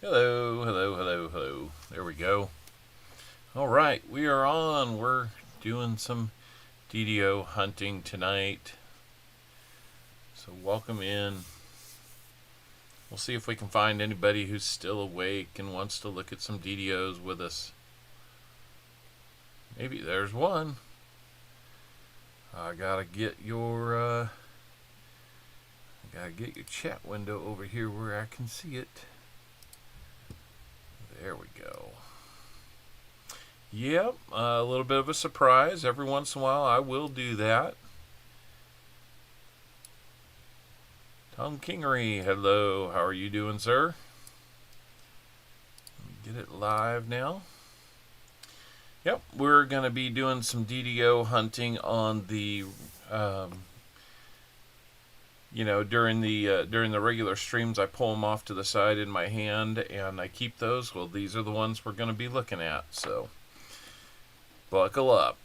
Hello, hello, hello, hello. There we go. All right, we are on. We're doing some DDO hunting tonight. So welcome in. We'll see if we can find anybody who's still awake and wants to look at some DDOs with us. Maybe there's one. I gotta get your chat window over here where I can see it. There we go. Yep, a little bit of a surprise. Every once in a while I will do that. Tom Kingery, hello. How are you doing, sir? Get it live now. Yep, we're going to be doing some DDO hunting on the, during the regular streams. I pull them off to the side in my hand and I keep those. Well, these are the ones we're going to be looking at, so buckle up.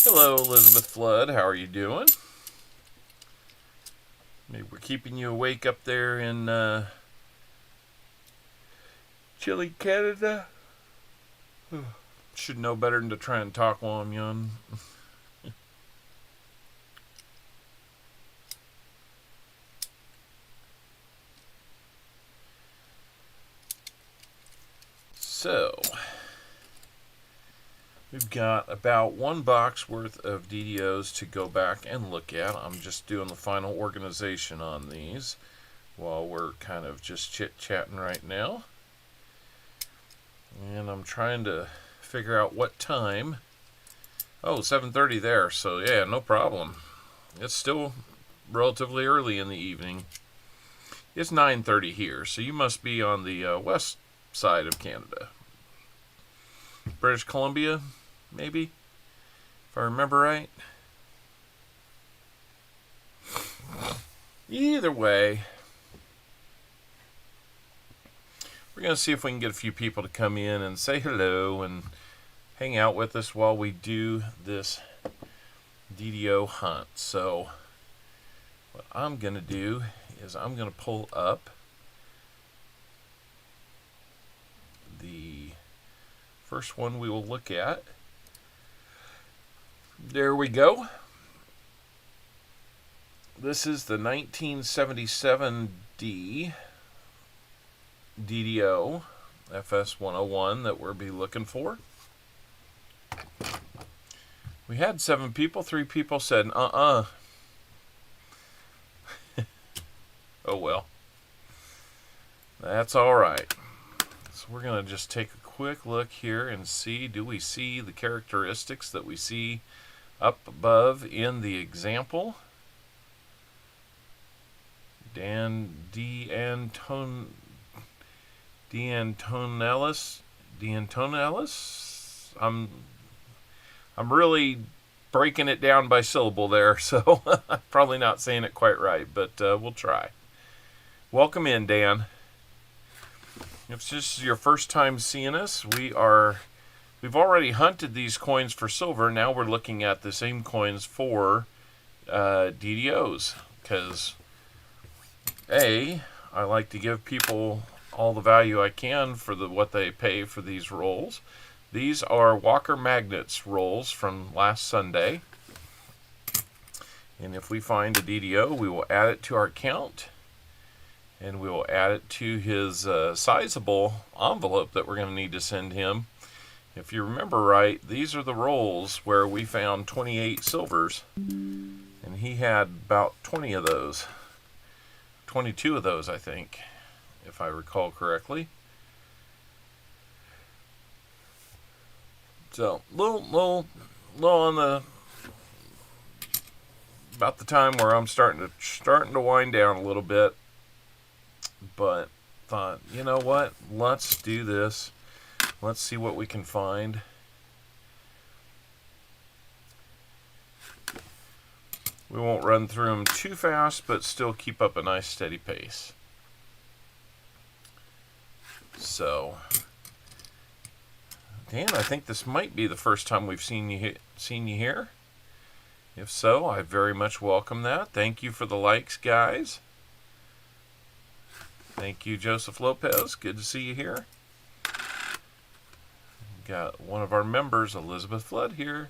Hello, Elizabeth Flood. How are you doing? Maybe we're keeping you awake up there in chilly Canada. Should know better than to try and talk while I'm young. So, we've got about one box worth of DDOs to go back and look at. I'm just doing the final organization on these while we're kind of just chit-chatting right now. And I'm trying to figure out what time. Oh, 7:30 there, so yeah, no problem. It's still relatively early in the evening. It's 9:30 here, so you must be on the west side of Canada. British Columbia, maybe, if I remember right. Either way, we're going to see if we can get a few people to come in and say hello and hang out with us while we do this DDO hunt. So what I'm going to do is I'm going to pull up the first one we will look at. There we go. This is the 1977D DDO FS101 that we'll be looking for. We had 7 people. 3 people said, Oh well. That's all right. So we're going to just take a quick look here and see, do we see the characteristics that we see up above in the example? D'Antonellis. I'm really breaking it down by syllable there, so I'm probably not saying it quite right, but we'll try. Welcome in, Dan. If this is your first time seeing us, we've already hunted these coins for silver. Now we're looking at the same coins for DDOs, because I like to give people all the value I can for what they pay for these rolls. These are Walker Magnets rolls from last Sunday. And if we find a DDO, we will add it to our count. And we will add it to his sizable envelope that we're going to need to send him. If you remember right, these are the rolls where we found 28 silvers. And he had about 20 of those. 22 of those, I think, if I recall correctly. So, little on the about the time where I'm starting to wind down a little bit, but thought, you know what? Let's do this. Let's see what we can find. We won't run through them too fast, but still keep up a nice steady pace. So, Dan, I think this might be the first time we've seen you here. If so, I very much welcome that. Thank you for the likes, guys. Thank you, Joseph Lopez. Good to see you here. Got one of our members, Elizabeth Flood, here.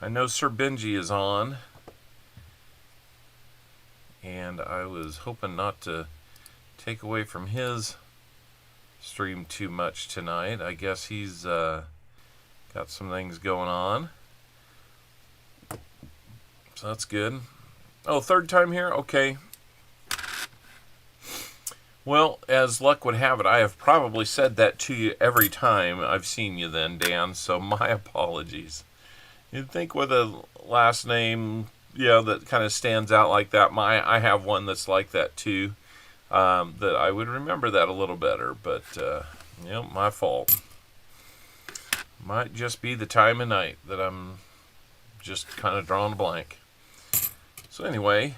I know Sir Benji is on, and I was hoping not to take away from his stream too much tonight. I guess he's got some things going on, so that's good. Oh, third time here? Okay. Well, as luck would have it, I have probably said that to you every time I've seen you then, Dan, so my apologies. You'd think with a last name, that kind of stands out like that. I have one that's like that too, that I would remember that a little better, but, my fault. Might just be the time of night that I'm just kind of drawing a blank. So anyway,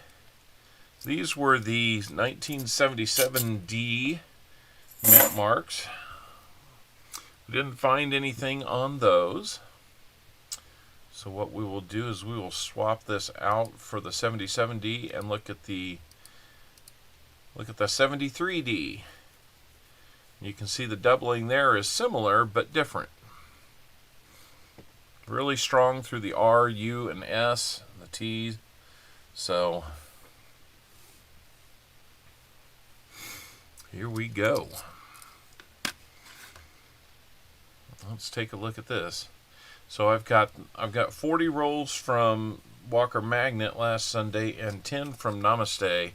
these were the 1977D mint marks. We didn't find anything on those. So what we will do is we will swap this out for the 77D and look at the 73D. You can see the doubling there is similar but different. Really strong through the R, U, and S, and the T's. So here we go. Let's take a look at this. So I've got 40 rolls from Walker Magnet last Sunday and 10 from Namaste.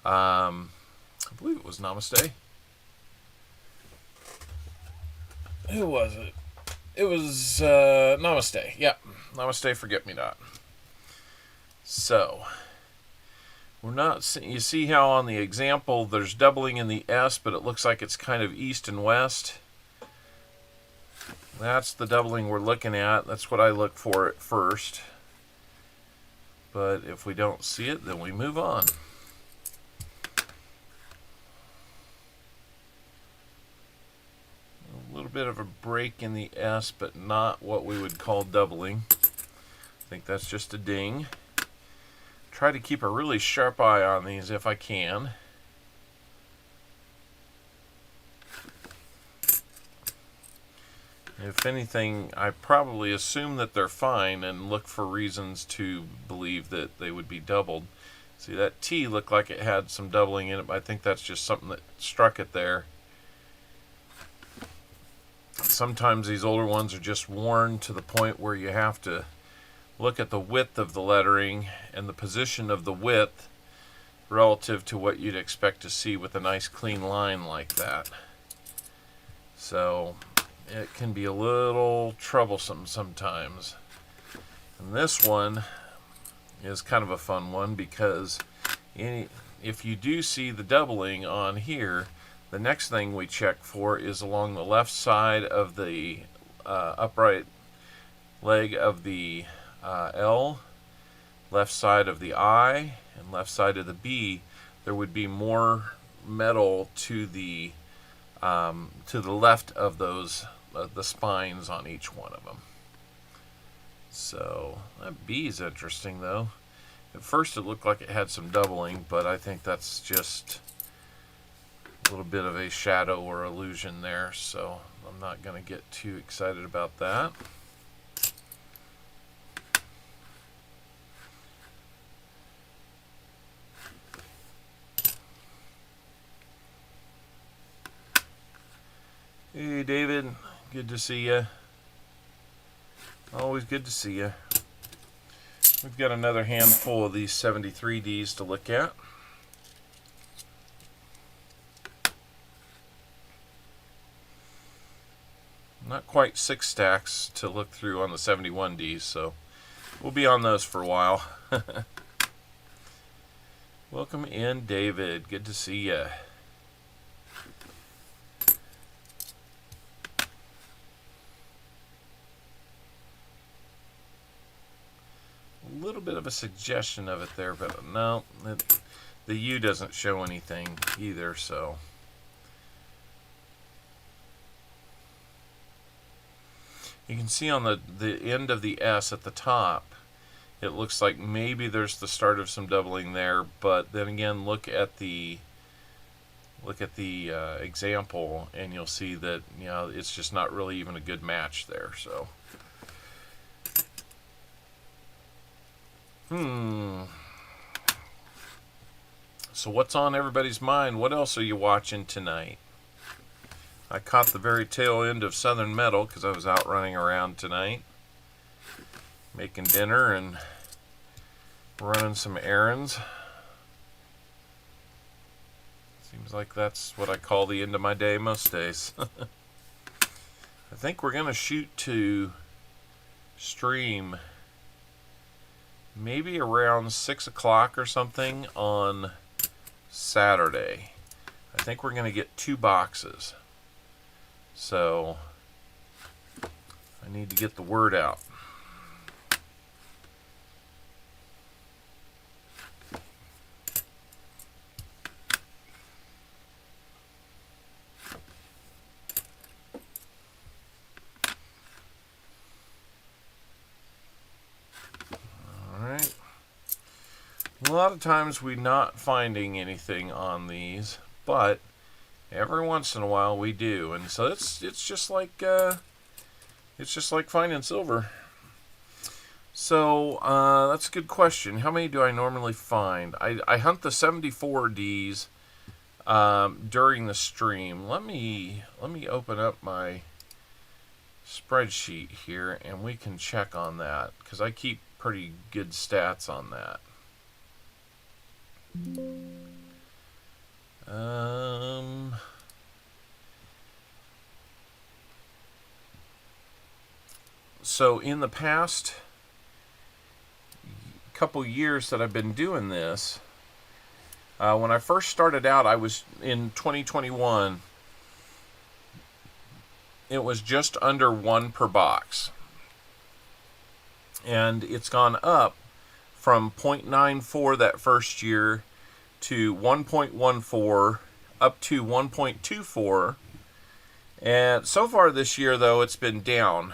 I believe it was Namaste. Who was it? It was Namaste. Yeah, Namaste Forget Me Not. So we're not. You see how on the example there's doubling in the S, but it looks like it's kind of east and west. That's the doubling we're looking at. That's what I look for at first. But if we don't see it, then we move on. A little bit of a break in the S, but not what we would call doubling. I think that's just a ding. Try to keep a really sharp eye on these if I can. If anything, I probably assume that they're fine and look for reasons to believe that they would be doubled. See, that T looked like it had some doubling in it, but I think that's just something that struck it there. Sometimes these older ones are just worn to the point where you have to look at the width of the lettering and the position of the width relative to what you'd expect to see with a nice clean line like that. So it can be a little troublesome sometimes. And this one is kind of a fun one because if you do see the doubling on here, the next thing we check for is along the left side of the upright leg of the L, left side of the I, and left side of the B. There would be more metal to the left of those the spines on each one of them. So that B is interesting though. At first it looked like it had some doubling, but I think that's just a little bit of a shadow or illusion there, so I'm not going to get too excited about that. Hey David, good to see you. Always good to see you. We've got another handful of these 73Ds to look at. Not quite 6 stacks to look through on the 71Ds, so we'll be on those for a while. Welcome in, David. Good to see you. A little bit of a suggestion of it there, but no, the U doesn't show anything either, so. You can see on the end of the S at the top, It looks like maybe there's the start of some doubling there, but then again, look at the example, and you'll see that it's just not really even a good match there. So, So what's on everybody's mind? What else are you watching tonight? I caught the very tail end of Southern Metal because I was out running around tonight, making dinner and running some errands. Seems like that's what I call the end of my day most days. I think we're going to shoot to stream maybe around 6 o'clock or something on Saturday. I think we're going to get 2 boxes. So I need to get the word out. Alright. A lot of times we're not finding anything on these, but every once in a while we do, and so it's just like finding silver. So that's a good question. How many do I normally find? I hunt the 74Ds during the stream. Let me open up my spreadsheet here, and we can check on that because I keep pretty good stats on that. So in the past couple years that I've been doing this, when I first started out, I was in 2021, it was just under 1 per box, and it's gone up from 0.94 that first year to 1.14 up to 1.24, and so far this year though it's been down.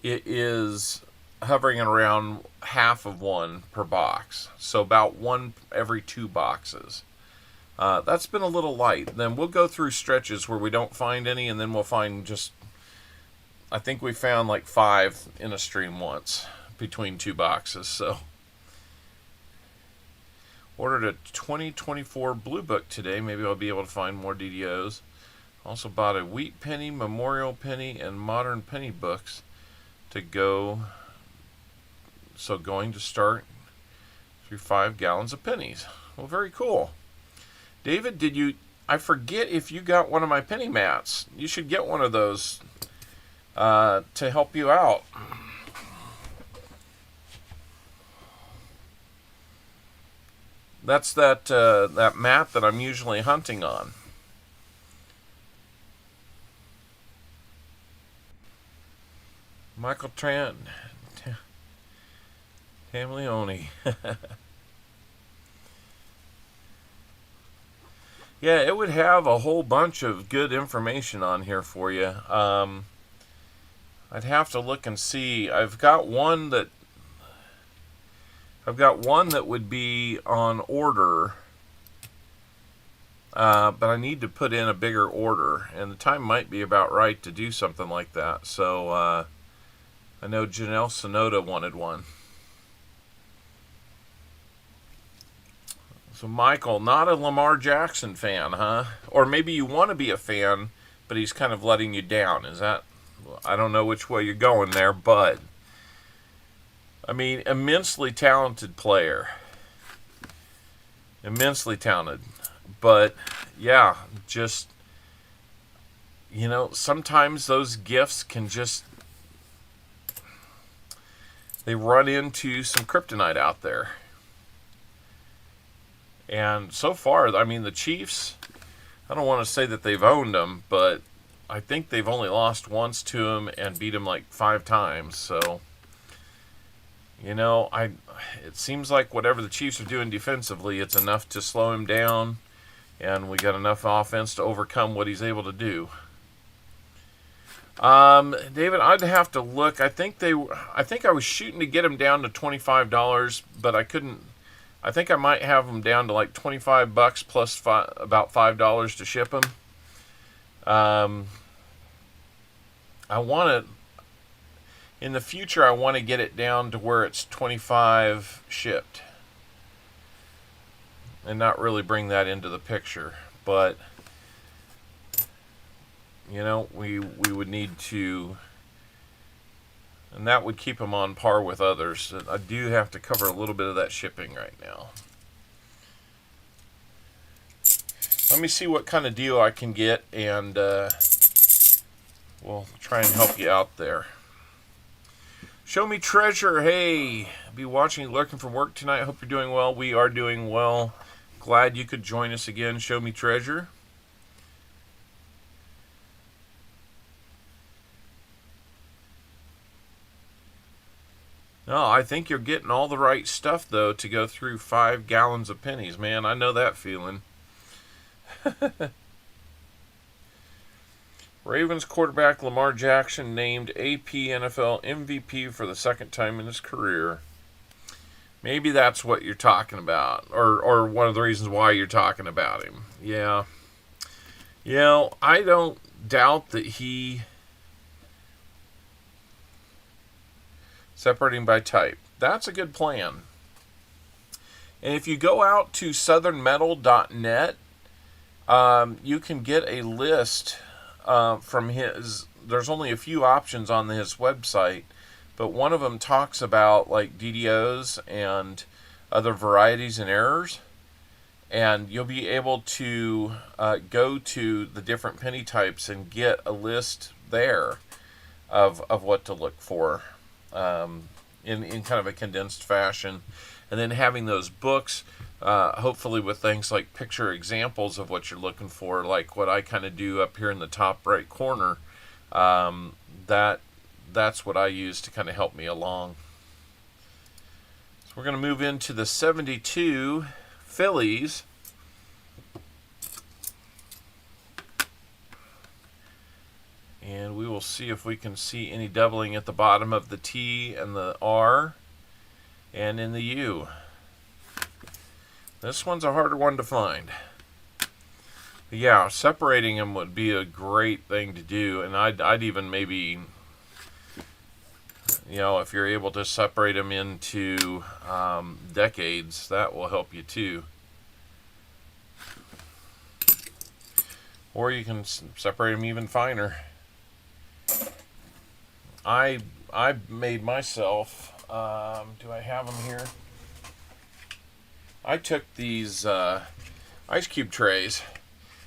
It is hovering around half of 1 per box, so about 1 every 2 boxes. That's been a little light. Then we'll go through stretches where we don't find any, and then we'll find just, I think we found like 5 in a stream once between 2 boxes. So ordered a 2024 Blue Book today. Maybe I'll be able to find more DDOs. Also bought a Wheat Penny, Memorial Penny, and Modern Penny books to go. So going to start through 5 gallons of pennies. Well, very cool. David, I forget if you got one of my penny mats. You should get one of those to help you out. That's that mat that I'm usually hunting on. Michael Tamleone. Yeah, it would have a whole bunch of good information on here for you. I'd have to look and see. I've got one that would be on order, but I need to put in a bigger order, and the time might be about right to do something like that. So I know Janelle Sonoda wanted one. So Michael, not a Lamar Jackson fan, huh? Or maybe you want to be a fan, but he's kind of letting you down. Is that? I don't know which way you're going there, but I mean, immensely talented player. Immensely talented. But yeah, just, sometimes those gifts can just, they run into some kryptonite out there. And so far, I mean, the Chiefs, I don't want to say that they've owned them, but I think they've only lost once to them and beat them like 5 times. So, it seems like whatever the Chiefs are doing defensively, it's enough to slow him down, and we got enough offense to overcome what he's able to do. David, I'd have to look. I think I was shooting to get them down to $25, but I couldn't. I think I might have them down to like $25 plus about $5 to ship them. I want to, in the future, I want to get it down to where it's 25 shipped, and not really bring that into the picture. But you know, we would need to, and that would keep them on par with others. I do have to cover a little bit of that shipping right now. Let me see what kind of deal I can get, and we'll try and help you out there. Show me treasure. Hey, be watching, lurking from work tonight. Hope you're doing well. We are doing well. Glad you could join us again. Show me treasure. No, I think you're getting all the right stuff, though, to go through 5 gallons of pennies, man. I know that feeling. Ravens quarterback Lamar Jackson named AP NFL MVP for the 2nd time in his career. Maybe that's what you're talking about, or one of the reasons why you're talking about him. Yeah. You know, I don't doubt that he... Separating by type. That's a good plan. And if you go out to southernmetal.net, you can get a list from his... There's only a few options on his website, but one of them talks about like DDOs and other varieties and errors. And you'll be able to go to the different penny types and get a list there of what to look for. In kind of a condensed fashion, and then having those books, hopefully with things like picture examples of what you're looking for, like what I kind of do up here in the top right corner. That's what I use to kind of help me along. So we're going to move into the 72 Phillies. And we will see if we can see any doubling at the bottom of the T and the R and in the U. This one's a harder one to find. But yeah, separating them would be a great thing to do. And I'd even maybe, you know, if you're able to separate them into decades, that will help you too. Or you can separate them even finer. I made myself, do I have them here? I took these ice cube trays.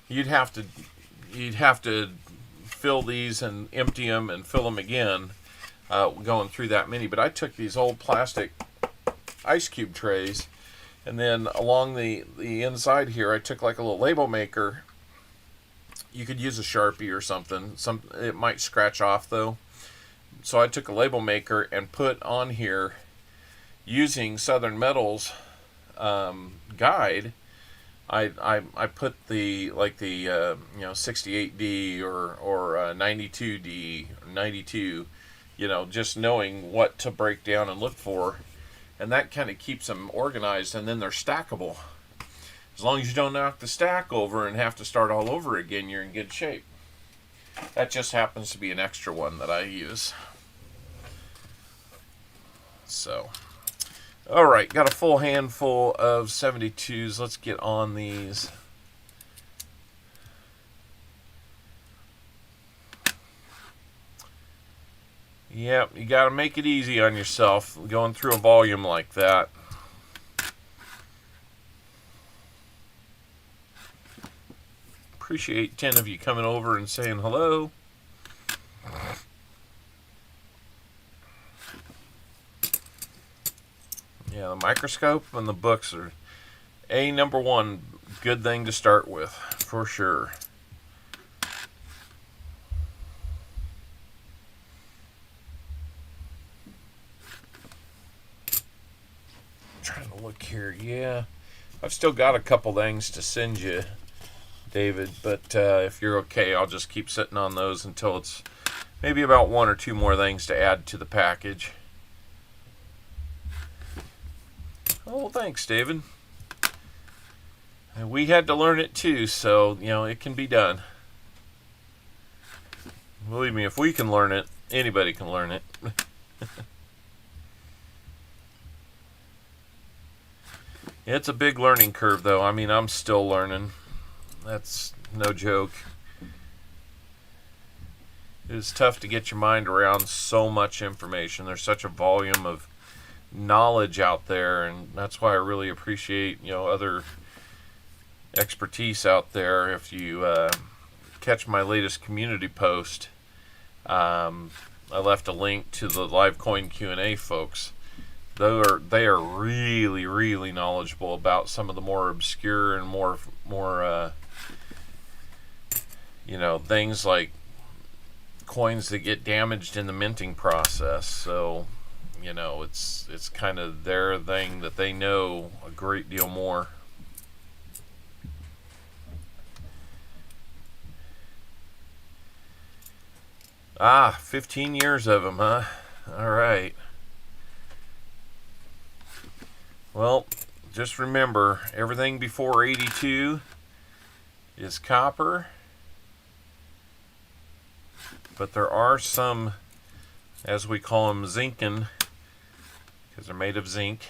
You'd have to fill these and empty them and fill them again, going through that many. But I took these old plastic ice cube trays, and then along the inside here, I took like a little label maker. You could use a Sharpie or something. It might scratch off though. So I took a label maker and put on here, using Southern Metal's guide. I put the 68D or 92D or 92, just knowing what to break down and look for, and that kind of keeps them organized. And then they're stackable. As long as you don't knock the stack over and have to start all over again, you're in good shape. That just happens to be an extra one that I use. So, all right, got a full handful of 72s. Let's get on these. Yep, you got to make it easy on yourself going through a volume like that. Appreciate 10 of you coming over and saying hello. Yeah, the microscope and the books are number one good thing to start with, for sure. I'm trying to look here. Yeah, I've still got a couple things to send you, David, but if you're okay, I'll just keep sitting on those until it's maybe about one or two more things to add to the package. Oh, thanks, David. And we had to learn it too, so, it can be done. Believe me, if we can learn it, anybody can learn it. It's a big learning curve, though. I mean, I'm still learning. That's no joke. It's tough to get your mind around so much information. There's such a volume of knowledge out there, and that's why I really appreciate, other expertise out there. If you catch my latest community post, I left a link to the live coin Q&A folks. They are really, really knowledgeable about some of the more obscure and more things like coins that get damaged in the minting process. So, it's kind of their thing that they know a great deal more. Ah, 15 years of them, huh? All right. Well, just remember, everything before 82 is copper. But there are some, as we call them, zinkin, because they're made of zinc.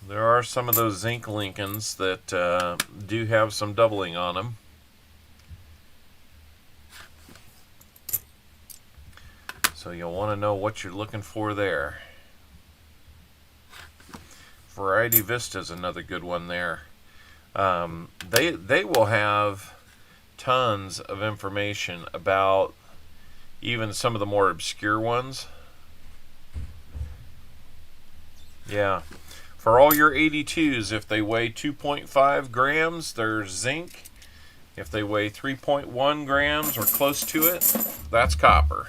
There are some of those zinc Lincolns that do have some doubling on them. So you'll want to know what you're looking for there. Variety Vista is another good one there. They will have tons of information about even some of the more obscure ones. Yeah. For all your 82s, if they weigh 2.5 grams, they're zinc. If they weigh 3.1 grams or close to it, that's copper.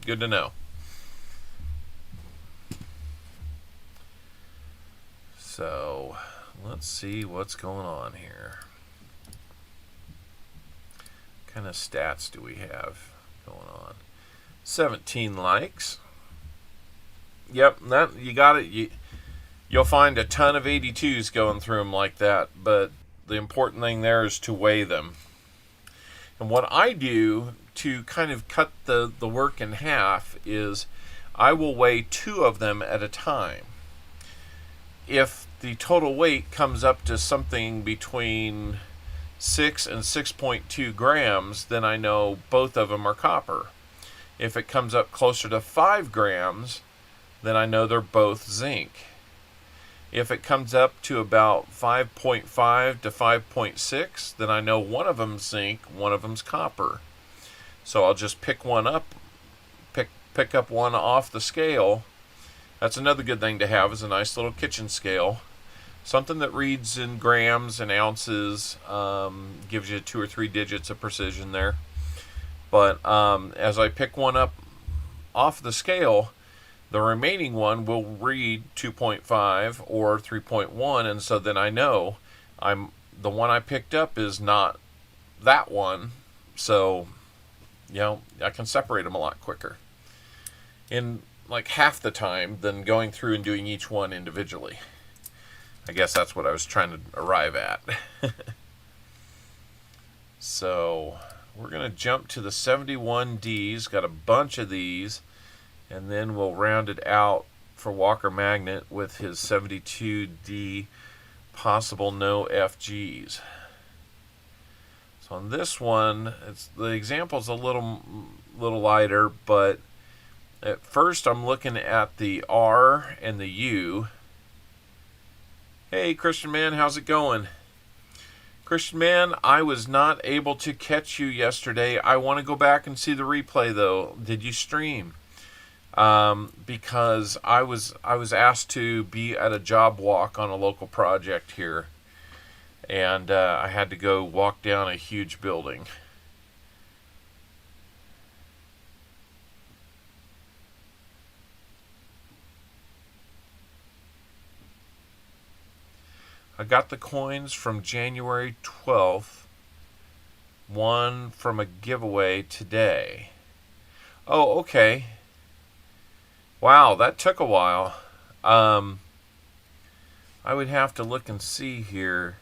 Good to know. So, let's see what's going on here. What kind of stats do we have going on? 17 likes. Yep, that you got it. You'll find a ton of 82s going through them like that, but the important thing there is to weigh them. And what I do to kind of cut the work in half is I will weigh 2 of them at a time. If the total weight comes up to something between 6 and 6.2 grams, then I know both of them are copper. If it comes up closer to 5 grams, then I know they're both zinc. If it comes up to about 5.5 to 5.6, then I know one of them's zinc, one of them's copper. So I'll just pick one up, pick up one off the scale. That's another good thing to have, is a nice little kitchen scale. Something that reads in grams and ounces, gives you 2 or 3 digits of precision there. But as I pick one up off the scale, the remaining one will read 2.5 or 3.1, and so then I know the one I picked up is not that one. So, I can separate them a lot quicker in like half the time than going through and doing each one individually. I guess that's what I was trying to arrive at. So we're going to jump to the 71Ds. Got a bunch of these, and then we'll round it out for Walker Magnet with his 72D possible no FGs. So on this one, the example's a little lighter, but at first I'm looking at the R and the U. Hey, Christian Man, how's it going? Christian Man, I was not able to catch you yesterday. I want to go back and see the replay, though. Did you stream? Because I was asked to be at a job walk on a local project here, and I had to go walk down a huge building. I got the coins from January 12th, one from a giveaway today. Oh, okay. Wow, that took a while. I would have to look and see here.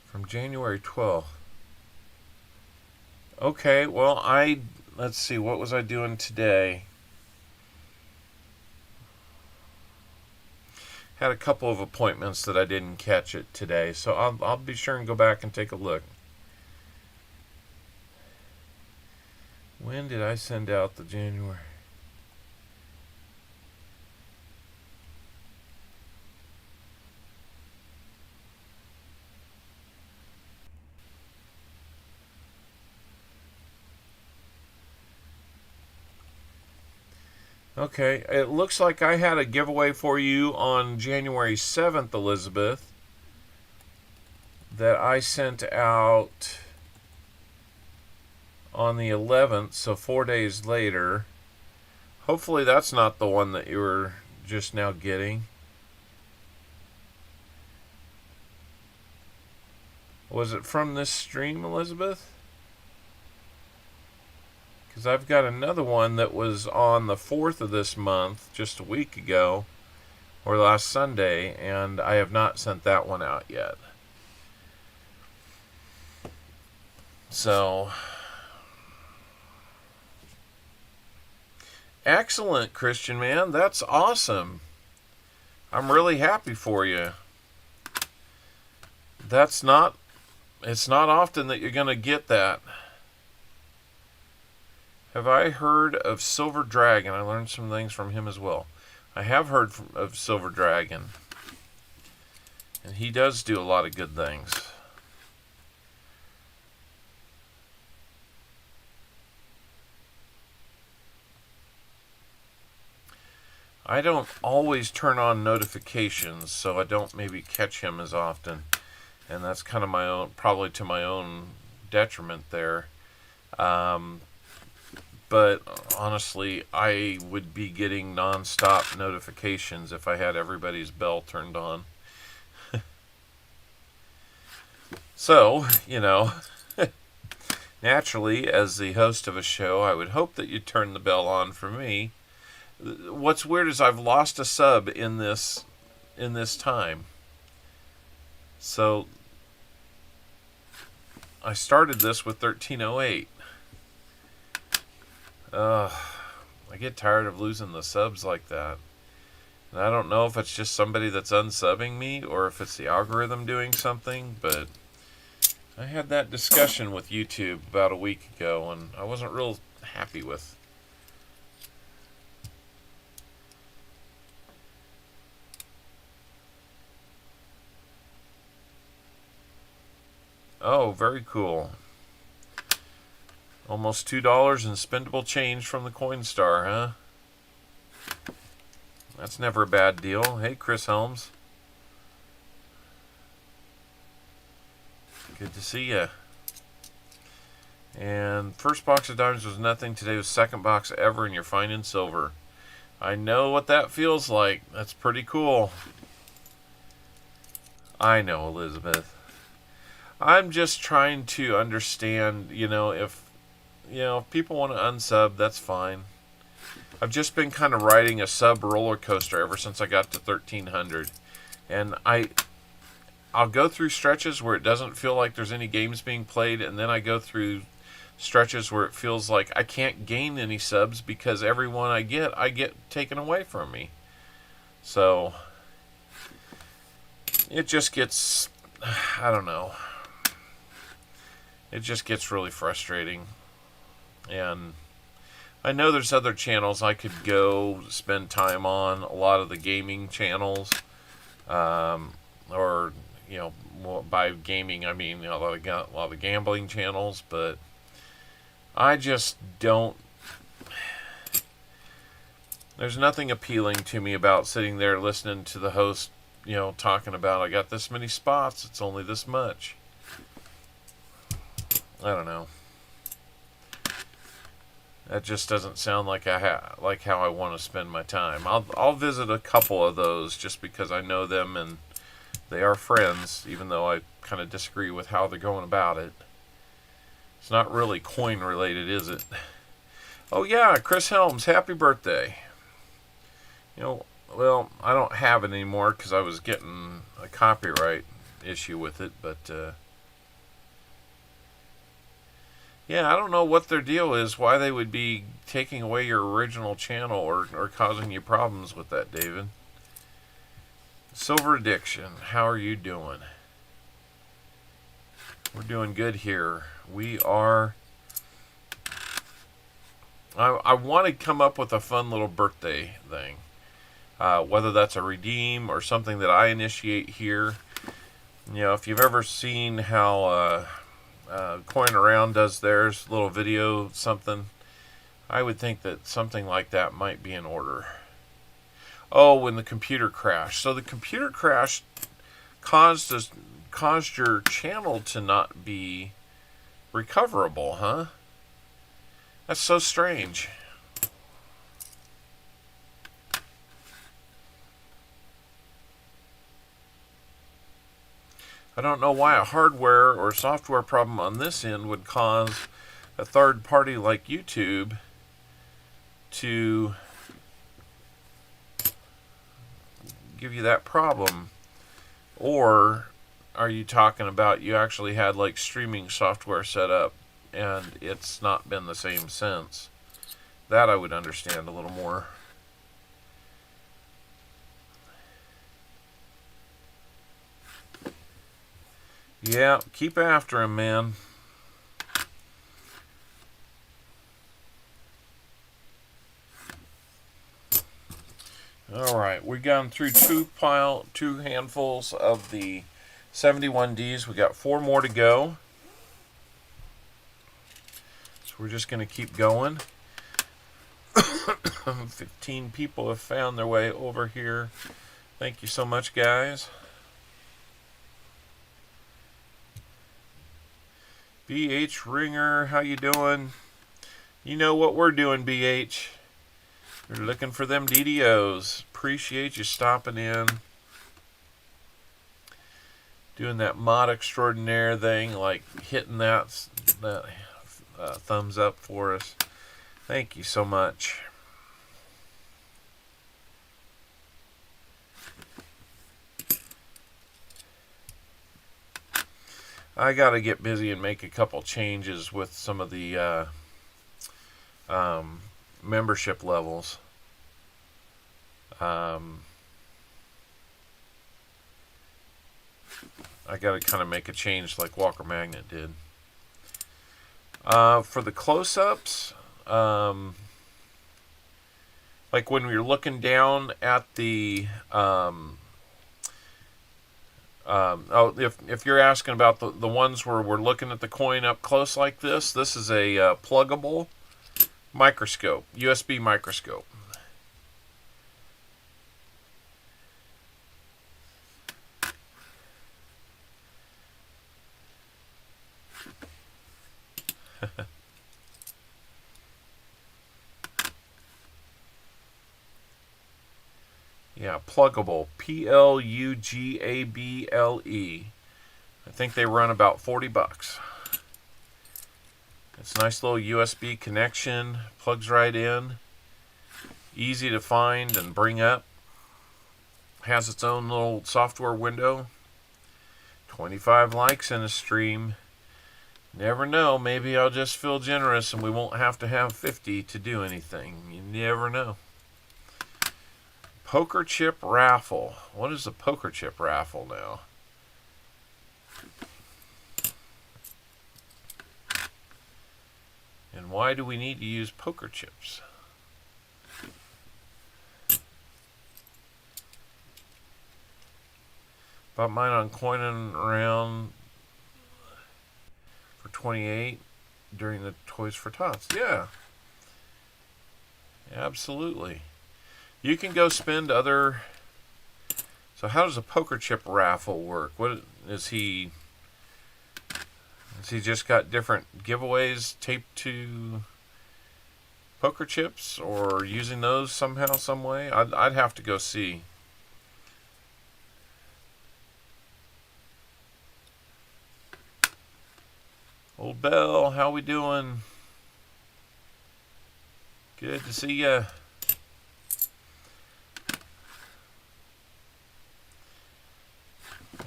From January 12th. Okay, well, let's see, what was I doing today? Had a couple of appointments that I didn't catch it today, so I'll be sure and go back and take a look. When did I send out the January? Okay, it looks like I had a giveaway for you on January 7th, Elizabeth, that I sent out on the 11th, so 4 days later. Hopefully that's not the one that you were just now getting. Was it from this stream, Elizabeth? Because I've got another one that was on the 4th of this month, just a week ago, or last Sunday, and I have not sent that one out yet. So, excellent, Christian man. That's awesome. I'm really happy for you. It's not often that you're going to get that. Have I heard of Silver Dragon? I learned some things from him as well. I have heard of Silver Dragon. And he does do a lot of good things. I don't always turn on notifications, so I don't maybe catch him as often. And that's kind of my own, probably to my own detriment there. But honestly, I would be getting non-stop notifications if I had everybody's bell turned on. So, naturally, as the host of a show, I would hope that you'd turn the bell on for me. What's weird is I've lost a sub in this time. So, I started this with 1308. I get tired of losing the subs like that. And I don't know if it's just somebody that's unsubbing me or if it's the algorithm doing something, but I had that discussion with YouTube about a week ago and I wasn't real happy with. Oh, very cool. Almost $2 in spendable change from the Coinstar, huh? That's never a bad deal. Hey, Chris Helms. Good to see ya. And first box of diamonds was nothing. Today was second box ever, and you're fine in silver. I know what that feels like. That's pretty cool. I know, Elizabeth. I'm just trying to understand, if people want to unsub, that's fine. I've just been kind of riding a sub roller coaster ever since I got to 1300. And I'll go through stretches where it doesn't feel like there's any games being played, and then I go through stretches where it feels like I can't gain any subs because every one I get taken away from me. So it just gets, I don't know. It just gets really frustrating. And I know there's other channels I could go spend time on, a lot of the gaming channels, or by gaming I mean a lot of the gambling channels, but I just don't. There's nothing appealing to me about sitting there listening to the host, talking about I got this many spots, it's only this much. I don't know. That just doesn't sound like like how I want to spend my time. I'll visit a couple of those just because I know them and they are friends, even though I kind of disagree with how they're going about it. It's not really coin related, is it? Oh yeah, Chris Helms, happy birthday. You know, well, I don't have it anymore because I was getting a copyright issue with it, but yeah, I don't know what their deal is, why they would be taking away your original channel or causing you problems with that, David. Silver Addiction, how are you doing? We're doing good here. We are... I want to come up with a fun little birthday thing. Whether that's a redeem or something that I initiate here. You know, if you've ever seen how Coin Around does theirs, little video something, I would think that something like that might be in order. Oh, when the computer crashed. So the computer crash caused your channel to not be recoverable, huh? That's so strange. I don't know why a hardware or software problem on this end would cause a third party like YouTube to give you that problem. Or are you talking about you actually had like streaming software set up and it's not been the same since? That I would understand a little more. Yeah, keep after him, man. All right, we've gone through two handfuls of the 71Ds. We got 4 more to go. So we're just going to keep going. 15 people have found their way over here. Thank you so much, guys. BH Ringer, how you doing? You know what we're doing, BH. We're looking for them DDOs. Appreciate you stopping in. Doing that mod extraordinaire thing, like hitting that thumbs up for us. Thank you so much. I got to get busy and make a couple changes with some of the membership levels. I got to kind of make a change like Walker Magnet did. For the close-ups, like when you're looking down at the if you're asking about the ones where we're looking at the coin up close like this is a pluggable microscope, USB microscope. Yeah, pluggable. Plugable. I think they run about $40. It's a nice little USB connection. Plugs right in. Easy to find and bring up. Has its own little software window. 25 likes in a stream. Never know. Maybe I'll just feel generous and we won't have to have 50 to do anything. You never know. Poker chip raffle. What is a poker chip raffle now? And why do we need to use poker chips? Bought mine on Coin Around for $28 during the Toys for Tots. Yeah. Absolutely. You can go spend other... So how does a poker chip raffle work? What is he... Has he just got different giveaways taped to poker chips or using those somehow, some way. I'd have to go see. Old Bell, how we doing? Good to see ya.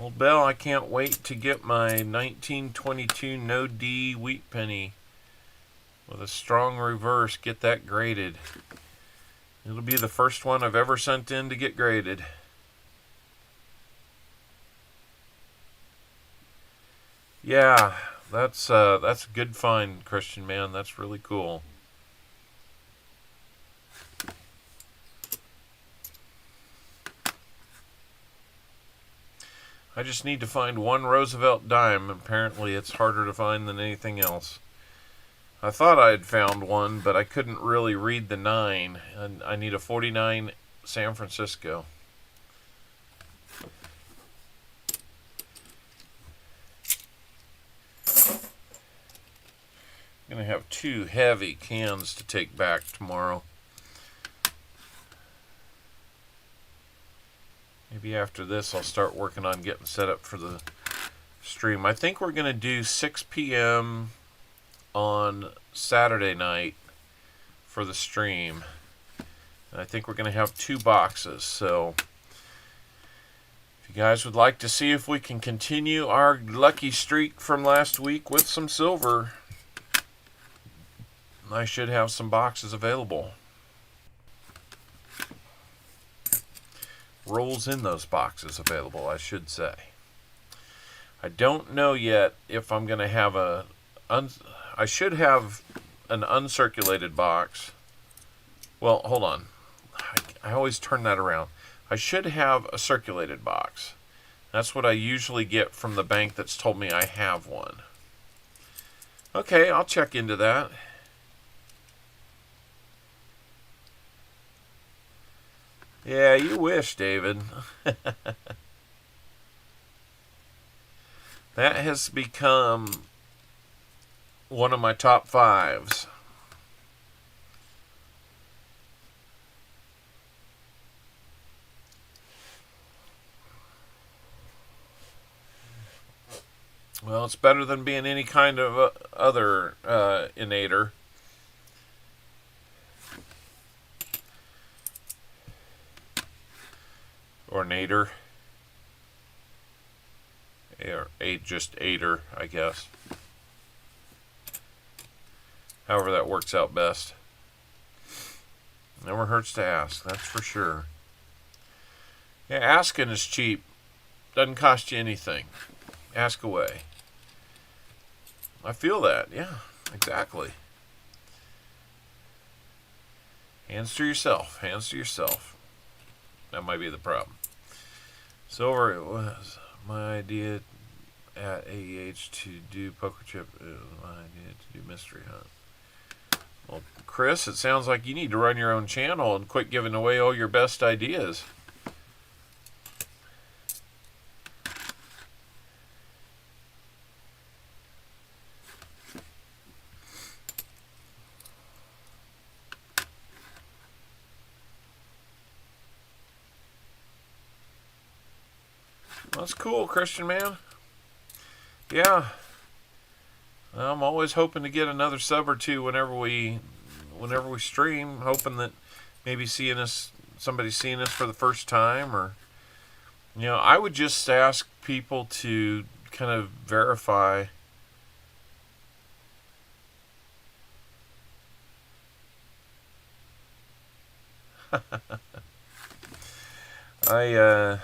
Old Bell, I can't wait to get my 1922 No D wheat penny with a strong reverse. Get that graded. It'll be the first one I've ever sent in to get graded. Yeah, that's a good find, Christian man. That's really cool. I just need to find one Roosevelt dime. Apparently it's harder to find than anything else. I thought I had found one, but I couldn't really read the 9. And I need a 49 San Francisco. I'm going to have 2 heavy cans to take back tomorrow. Maybe after this I'll start working on getting set up for the stream. I think we're going to do 6 p.m. on Saturday night for the stream. And I think we're going to have 2 boxes. So if you guys would like to see if we can continue our lucky streak from last week with some silver, I should have some boxes available. Rolls in those boxes available, I should say. I don't know yet if I'm going to have I should have an uncirculated box. Well, hold on. I always turn that around. I should have a circulated box. That's what I usually get from the bank that's told me I have one. Okay, I'll check into that. Yeah, you wish, David. That has become one of my top 5s. Well, it's better than being any kind of other innator. Or nader. Or just aider, I guess. However that works out best. Never hurts to ask, that's for sure. Yeah, asking is cheap. Doesn't cost you anything. Ask away. I feel that, yeah, exactly. Hands to yourself, hands to yourself. That might be the problem. Silver, it was my idea at AEH to do poker chip. It was my idea to do mystery hunt. Well, Chris, it sounds like you need to run your own channel and quit giving away all your best ideas. That's cool, Christian man. Yeah. I'm always hoping to get another sub or 2 whenever we stream, hoping that maybe somebody's seeing us for the first time, or I would just ask people to kind of verify I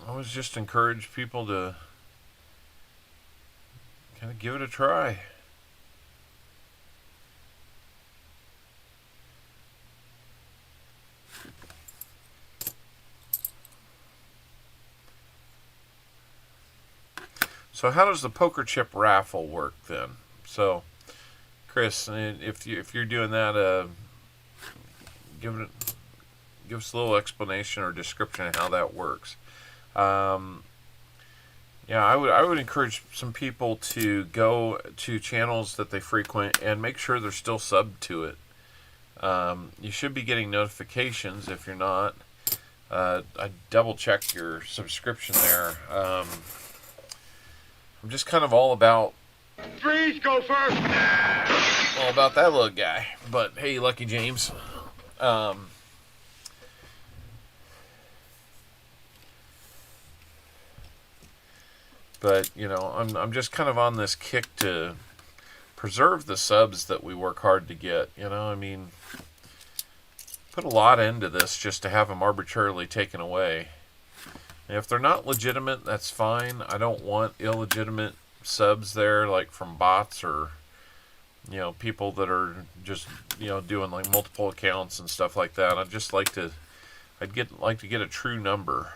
always just encourage people to kind of give it a try. So how does the poker chip raffle work then? So, Chris, if you're doing that, give us a little explanation or description of how that works. Yeah, I would encourage some people to go to channels that they frequent and make sure they're still subbed to it. You should be getting notifications if you're not. I double check your subscription there. I'm just kind of all about Freeze, go first. all about that little guy. But hey, Lucky James. But you know, I'm just kind of on this kick to preserve the subs that we work hard to get. You know, I mean, put a lot into this just to have them arbitrarily taken away. And if they're not legitimate, that's fine. I don't want illegitimate subs there, like from bots or, you know, people that are just, you know, doing like multiple accounts and stuff like that. I'd like to get a true number.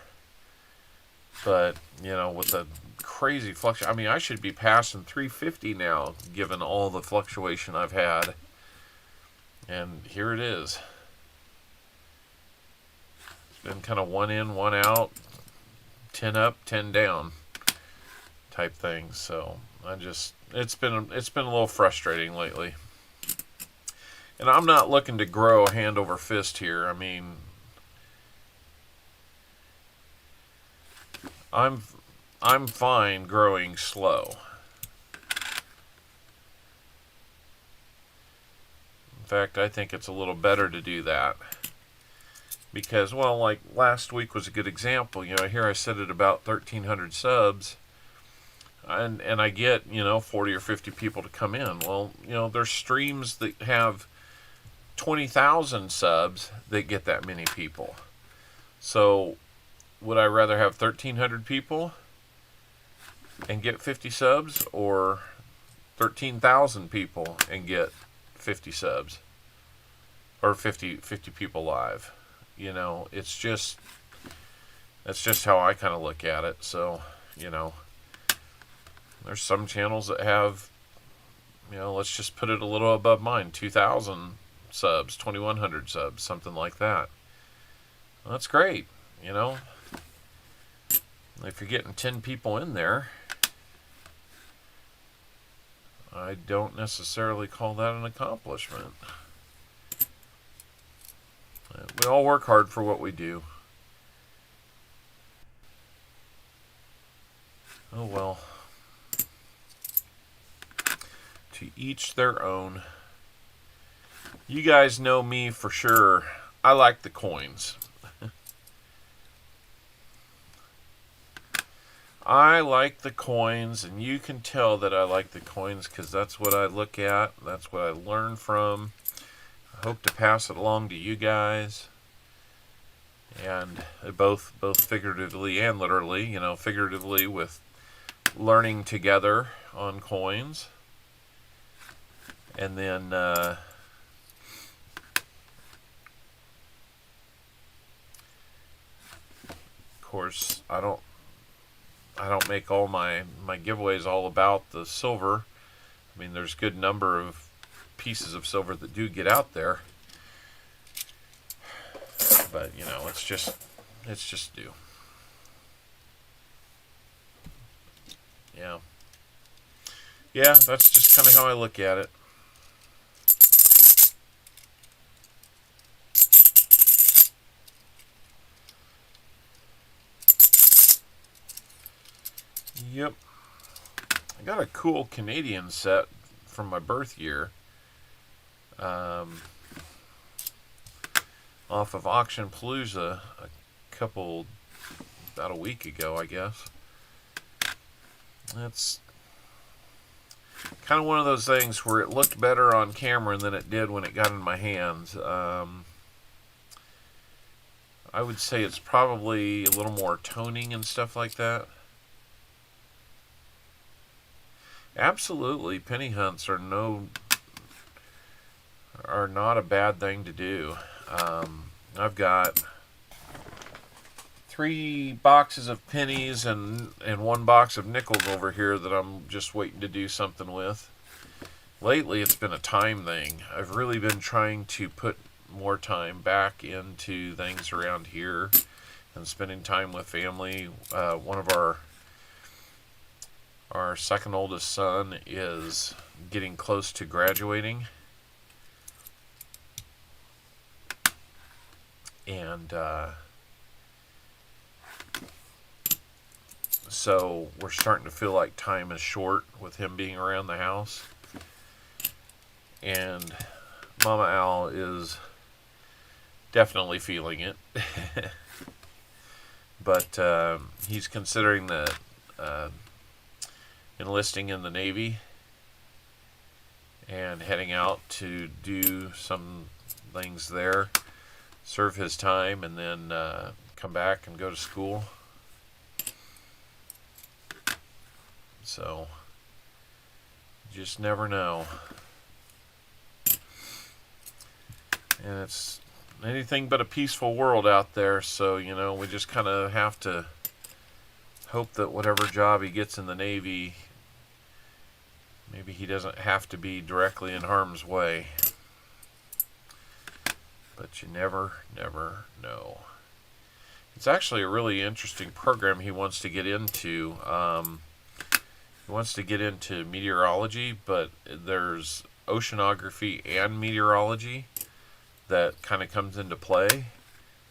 But, you know, with the crazy fluctuation, I mean, I should be passing 350 now, given all the fluctuation I've had. And here it is. It's been kind of one in, one out, 10 up, 10 down type thing. So it's been a little frustrating lately. And I'm not looking to grow hand over fist here. I mean, I'm fine growing slow. In fact, I think it's a little better to do that. Because, well, like last week was a good example. You know, here I sit at about 1,300 subs. And I get, you know, 40 or 50 people to come in. Well, you know, there's streams that have 20,000 subs that get that many people. So, would I rather have 1,300 people and get 50 subs, or 13,000 people and get 50 subs, or 50 people live? You know, that's just how I kind of look at it. So, you know, there's some channels that have, you know, let's just put it a little above mine, 2,000 subs, 2,100 subs, something like that. Well, that's great, you know. If you're getting 10 people in there, I don't necessarily call that an accomplishment. We all work hard for what we do. Oh well. To each their own. You guys know me for sure. I like the coins. I like the coins, and you can tell that I like the coins because that's what I look at. That's what I learn from. I hope to pass it along to you guys. And both figuratively and literally, you know, figuratively with learning together on coins. And then of course, I don't make all my giveaways all about the silver. I mean, there's a good number of pieces of silver that do get out there. But, you know, it's just due. Yeah. Yeah, that's just kind of how I look at it. Yep. I got a cool Canadian set from my birth year. Off of Auction Palooza about a week ago, I guess. That's kind of one of those things where it looked better on camera than it did when it got in my hands. I would say it's probably a little more toning and stuff like that. Absolutely, penny hunts are not a bad thing to do. I've got 3 boxes of pennies and 1 box of nickels over here that I'm just waiting to do something with. Lately, it's been a time thing. I've really been trying to put more time back into things around here and spending time with family. One of our Our second oldest son is getting close to graduating. And so we're starting to feel like time is short with him being around the house. And Mama Al is definitely feeling it. But he's considering that enlisting in the Navy and heading out to do some things there, serve his time, and then come back and go to school. So, just never know. And it's anything but a peaceful world out there, so, we just kind of have to hope that whatever job he gets in the Navy, maybe he doesn't have to be directly in harm's way. But you never know. It's actually a really interesting program he wants to get into. He wants to get into meteorology, but there's oceanography and meteorology that kind of comes into play.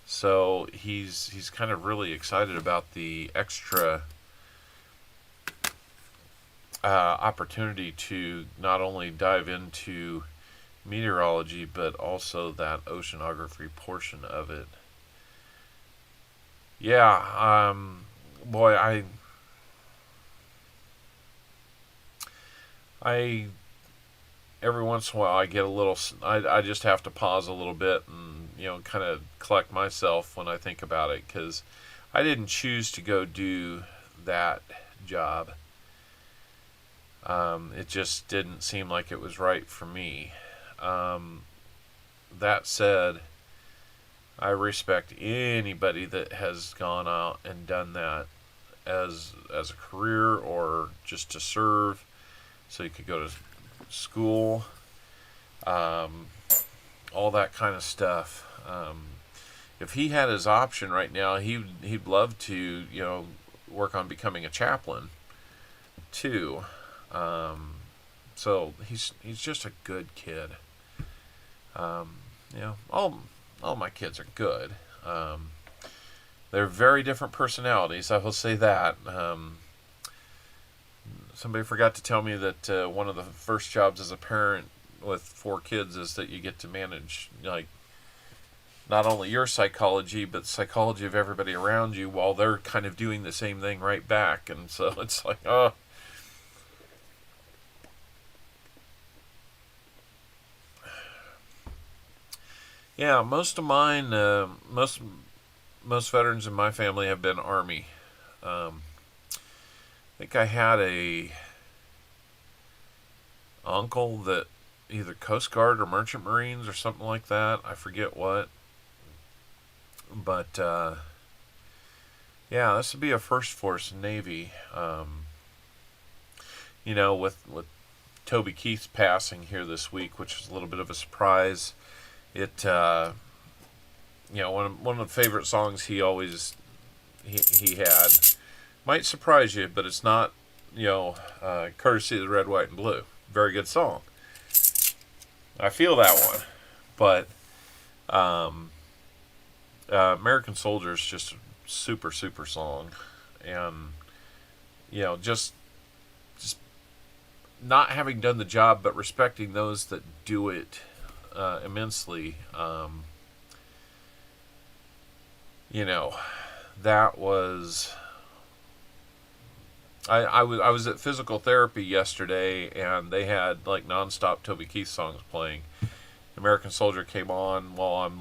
So he's kind of really excited about the extra opportunity to not only dive into meteorology, but also that oceanography portion of it. Yeah, boy, I every once in a while I get a little. I just have to pause a little bit and kind of collect myself when I think about it, because I didn't choose to go do that job. It just didn't seem like it was right for me. That said, I respect anybody that has gone out and done that as a career or just to serve, so you could go to school, all that kind of stuff. If he had his option right now, he'd love to work on becoming a chaplain too. So he's just a good kid. All my kids are good. They're very different personalities, I will say that. Somebody forgot to tell me that one of the first jobs as a parent with 4 kids is that you get to manage, like, not only your psychology, but the psychology of everybody around you while they're kind of doing the same thing right back. And so it's like, oh. Yeah, most of mine, most veterans in my family have been Army. I think I had a uncle that either Coast Guard or Merchant Marines or something like that. I forget what. But yeah, this would be a first for us Navy. With Toby Keith's passing here this week, which was a little bit of a surprise. It one of the favorite songs he always he had might surprise you, but it's not courtesy of the Red, White, and Blue. Very good song. I feel that one, but American Soldier is just a super song, and just not having done the job, but respecting those that do it immensely. That was. I was at physical therapy yesterday, and they had like nonstop Toby Keith songs playing. American Soldier came on while I'm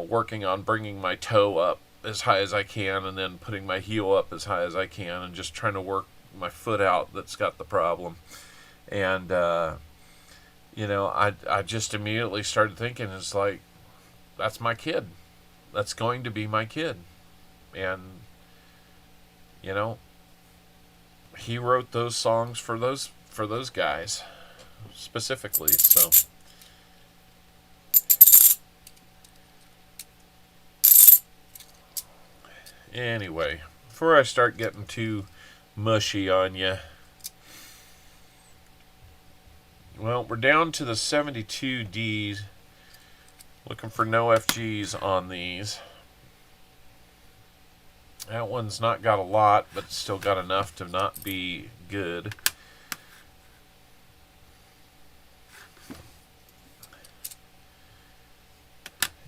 working on bringing my toe up as high as I can, and then putting my heel up as high as I can, and just trying to work my foot out that's got the problem. And I just immediately started thinking, it's like, that's my kid. That's going to be my kid. And he wrote those songs for those guys specifically. So anyway, before I start getting too mushy on you. Well, we're down to the 72Ds. Looking for no FGs on these. That one's not got a lot, but it's still got enough to not be good.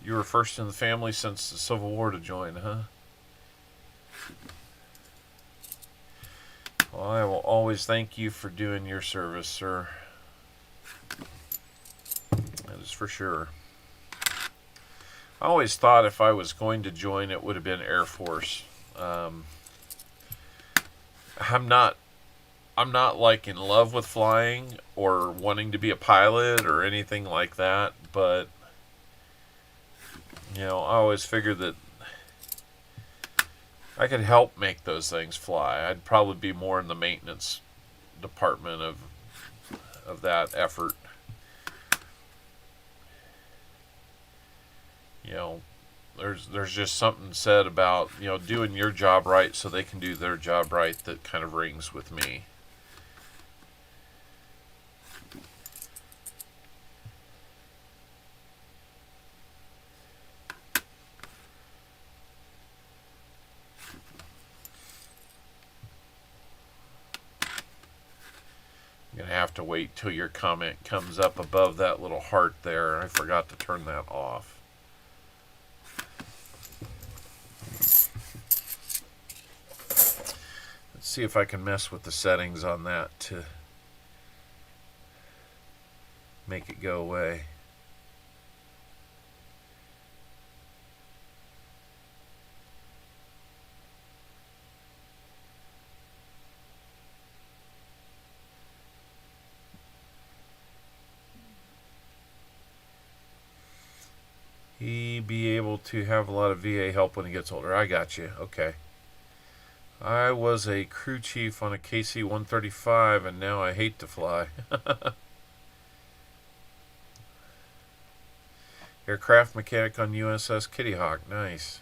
You were first in the family since the Civil War to join, huh? Well, I will always thank you for doing your service, sir. That is for sure. I always thought if I was going to join, it would have been Air Force. I'm not like in love with flying or wanting to be a pilot or anything like that, but I always figured that I could help make those things fly. I'd probably be more in the maintenance department of that effort. There's just something said about, doing your job right so they can do their job right that kind of rings with me. I'm going to have to wait till your comment comes up above that little heart there. I forgot to turn that off. Let's see if I can mess with the settings on that to make it go away. He be able to have a lot of VA help when he gets older. I got you. Okay. I was a crew chief on a KC-135 and now I hate to fly. Aircraft mechanic on USS Kitty Hawk. Nice.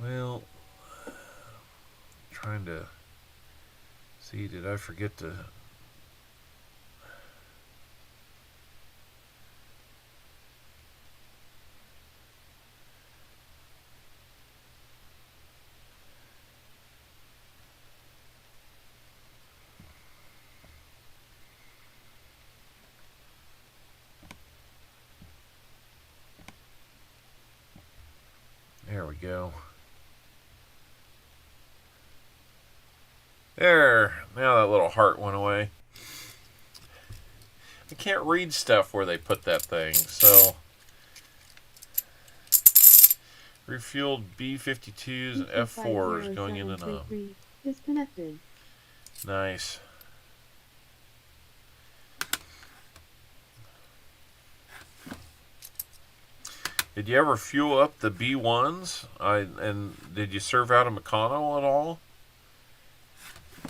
Well, trying to see, did I forget to... There we go. There. Now that little heart went away. I can't read stuff where they put that thing, so... Refueled B-52s and F-4s going in and up. Disconnected. Nice. Did you ever fuel up the B-1s? And did you serve out of McConnell at all?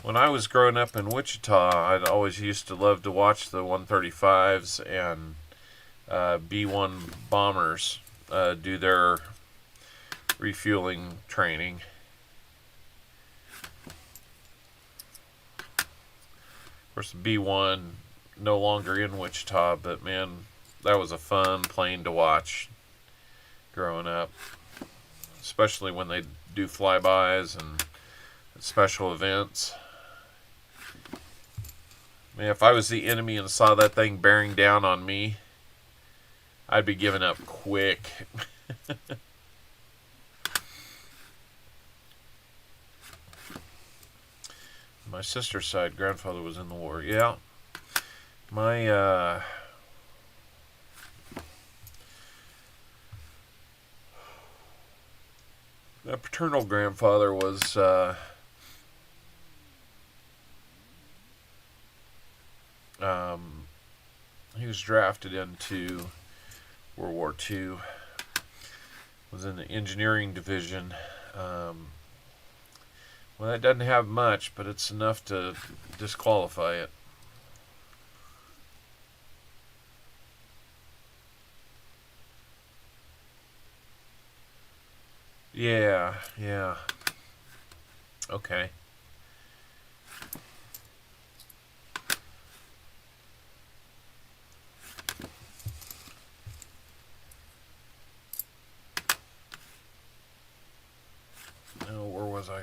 When I was growing up in Wichita, I'd always used to love to watch the 135s and B-1 bombers do their refueling training. Of course, the B-1 no longer in Wichita, but man, that was a fun plane to watch growing up, especially when they do flybys and special events. Man, if I was the enemy and saw that thing bearing down on me, I'd be giving up quick. My sister's side, grandfather was in the war. Yeah. My, my paternal grandfather was he was drafted into World War II. Was in the engineering division. Well, that doesn't have much, but it's enough to disqualify it. Yeah, yeah. Okay. Oh, where was I?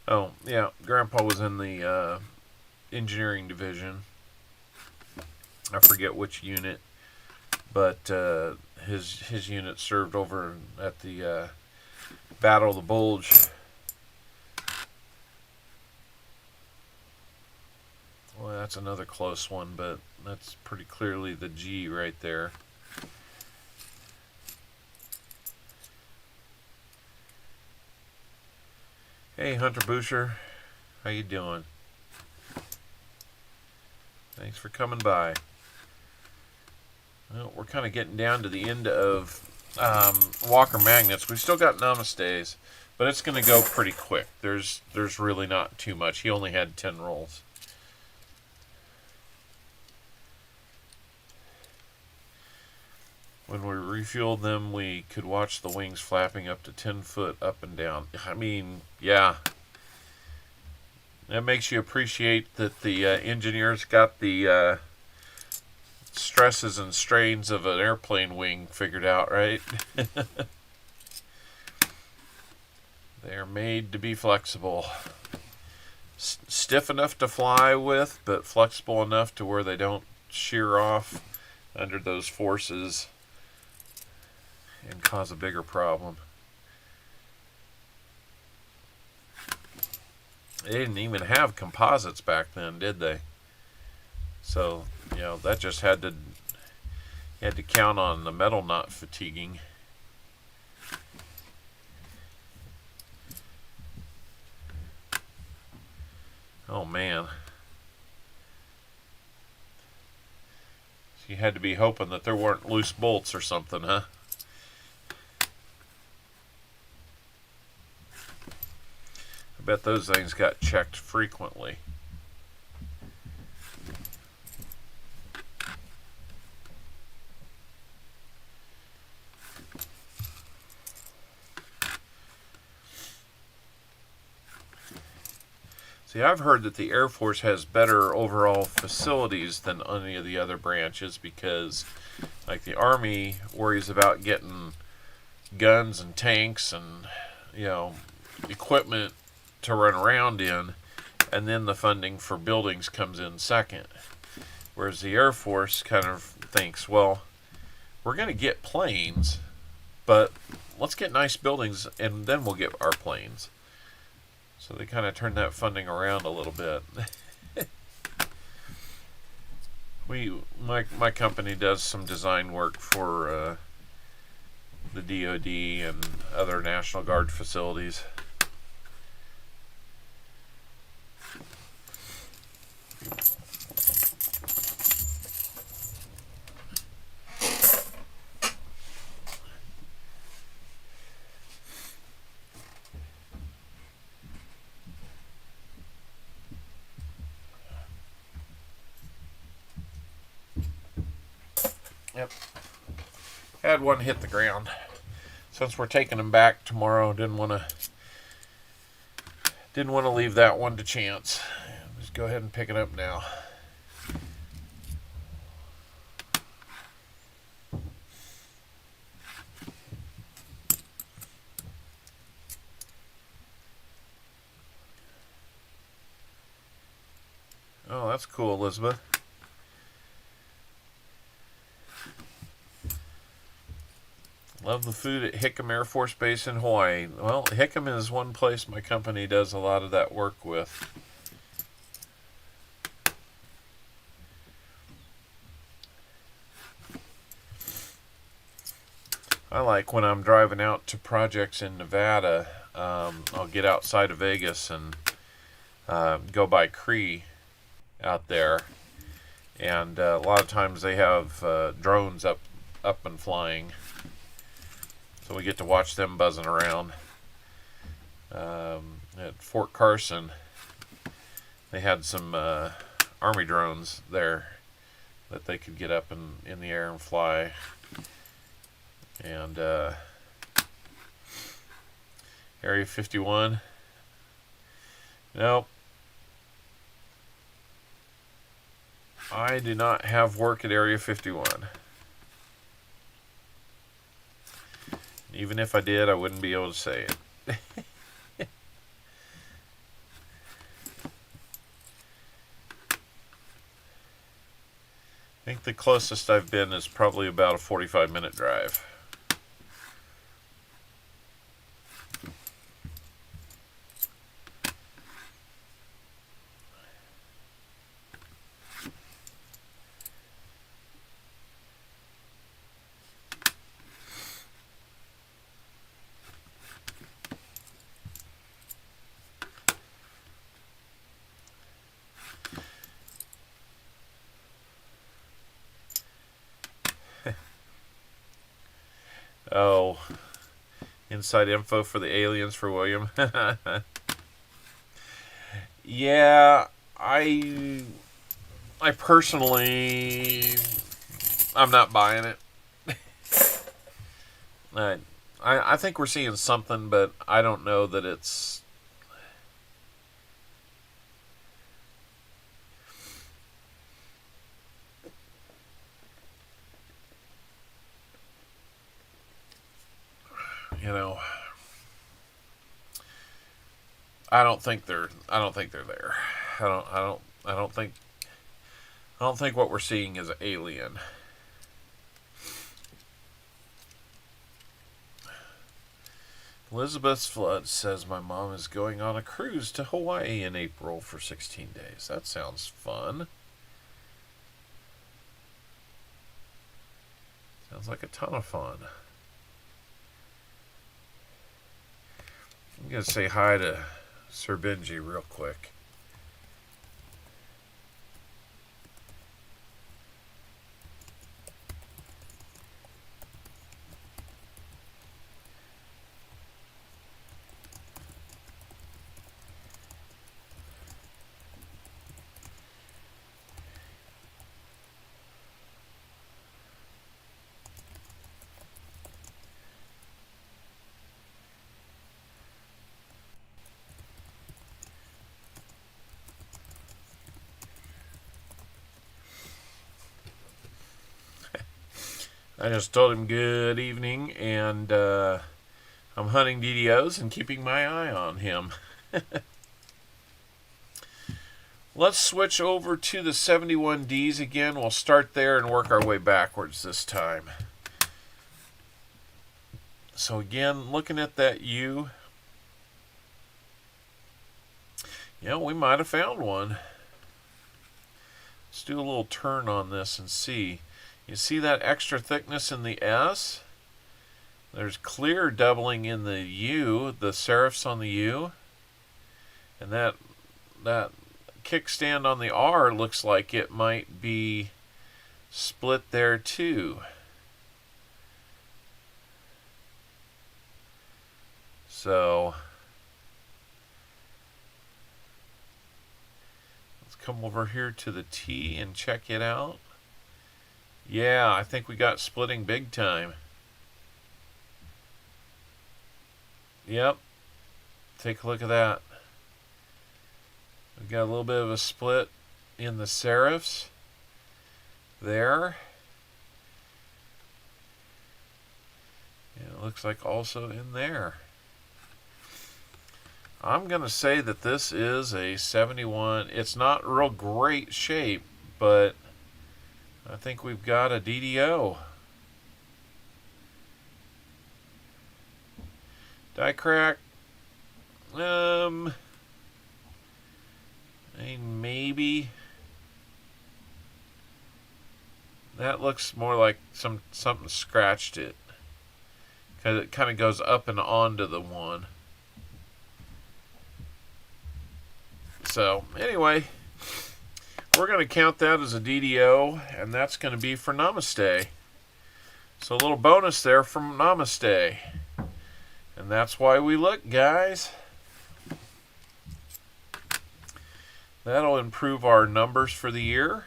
Oh, yeah. Grandpa was in the engineering division. I forget which unit, but his unit served over at the Battle of the Bulge. Well, that's another close one, but that's pretty clearly the G right there. Hey, Hunter Boucher. How you doing? Thanks for coming by. Well, we're kind of getting down to the end of Walker Magnets. We've still got Namastes, but it's going to go pretty quick. There's really not too much. He only had 10 rolls. When we refueled them, we could watch the wings flapping up to 10 foot up and down. I mean, yeah. That makes you appreciate that the engineers got the stresses and strains of an airplane wing figured out, right? They're made to be flexible. Stiff enough to fly with, but flexible enough to where they don't shear off under those forces and cause a bigger problem. They didn't even have composites back then, did they? So, that just had to count on the metal not fatiguing. Oh man. So you had to be hoping that there weren't loose bolts or something, huh? I bet those things got checked frequently. See, I've heard that the Air Force has better overall facilities than any of the other branches because, like, the Army worries about getting guns and tanks and, equipment to run around in, and then the funding for buildings comes in second. Whereas the Air Force kind of thinks, well, we're going to get planes, but let's get nice buildings and then we'll get our planes. So they kind of turned that funding around a little bit. My company does some design work for the DOD and other National Guard facilities. Yep. Had one hit the ground. Since we're taking them back tomorrow, didn't want to leave that one to chance. Just go ahead and pick it up now. Oh, that's cool, Elizabeth. Love the food at Hickam Air Force Base in Hawaii. Well, Hickam is one place my company does a lot of that work with. I like when I'm driving out to projects in Nevada, I'll get outside of Vegas and go by Cree out there. And a lot of times they have drones up and flying. So we get to watch them buzzing around. At Fort Carson, they had some Army drones there that they could get up in the air and fly. And Area 51. Nope. I do not have work at Area 51. Even if I did, I wouldn't be able to say it. I think the closest I've been is probably about a 45-minute drive. Oh, inside info for the aliens for William. Yeah, I personally, I'm not buying it. I think we're seeing something, but I don't know that it's. You know, I don't think they're there. I don't think what we're seeing is alien. Elizabeth's Flood says my mom is going on a cruise to Hawaii in April for 16 days. That sounds fun. Sounds like a ton of fun. I'm going to say hi to Sir Benji real quick. I just told him good evening, and I'm hunting DDOs and keeping my eye on him. Let's switch over to the 71Ds again. We'll start there and work our way backwards this time. So again, looking at that U, yeah, we might have found one. Let's do a little turn on this and see. You see that extra thickness in the S? There's clear doubling in the U, the serifs on the U. And that kickstand on the R looks like it might be split there too. So let's come over here to the T and check it out. Yeah, I think we got splitting big time. Yep. Take a look at that. We've got a little bit of a split in the serifs there. And it looks like also in there. I'm going to say that this is a 71. It's not real great shape, but I think we've got a DDO. Die crack. Maybe. That looks more like something scratched it. Because it kind of goes up and onto the one. So, anyway, we're going to count that as a DDO, and that's going to be for Namaste. So a little bonus there from Namaste. And that's why we look, guys. That'll improve our numbers for the year.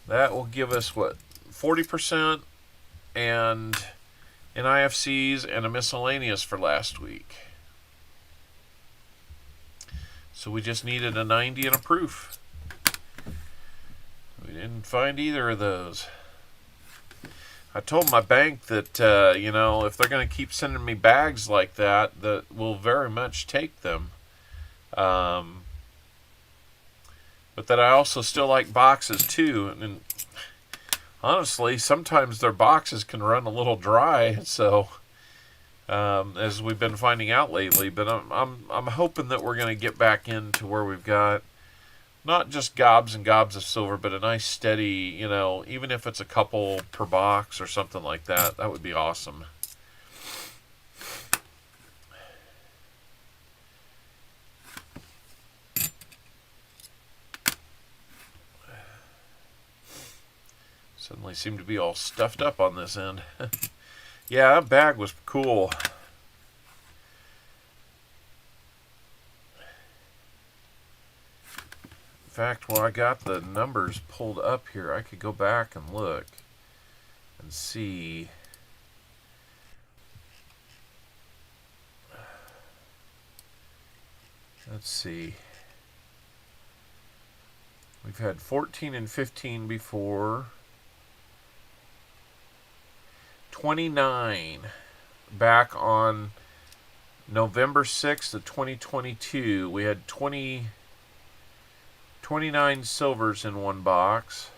That will give us, what, 40%, and an IFCs, and a miscellaneous for last week. So we just needed a 90 and a proof. We didn't find either of those. I told my bank that, if they're going to keep sending me bags like that, that we'll very much take them. But that I also still like boxes too. And honestly, sometimes their boxes can run a little dry. So, as we've been finding out lately, but I'm hoping that we're going to get back into where we've got not just gobs and gobs of silver, but a nice steady, even if it's a couple per box or something like that, that would be awesome. Suddenly seem to be all stuffed up on this end. Yeah, that bag was cool. In fact, while I got the numbers pulled up here, I could go back and look and see. Let's see. We've had 14 and 15 before. 29 back on November 6th of 2022. We had 29 silvers in one box.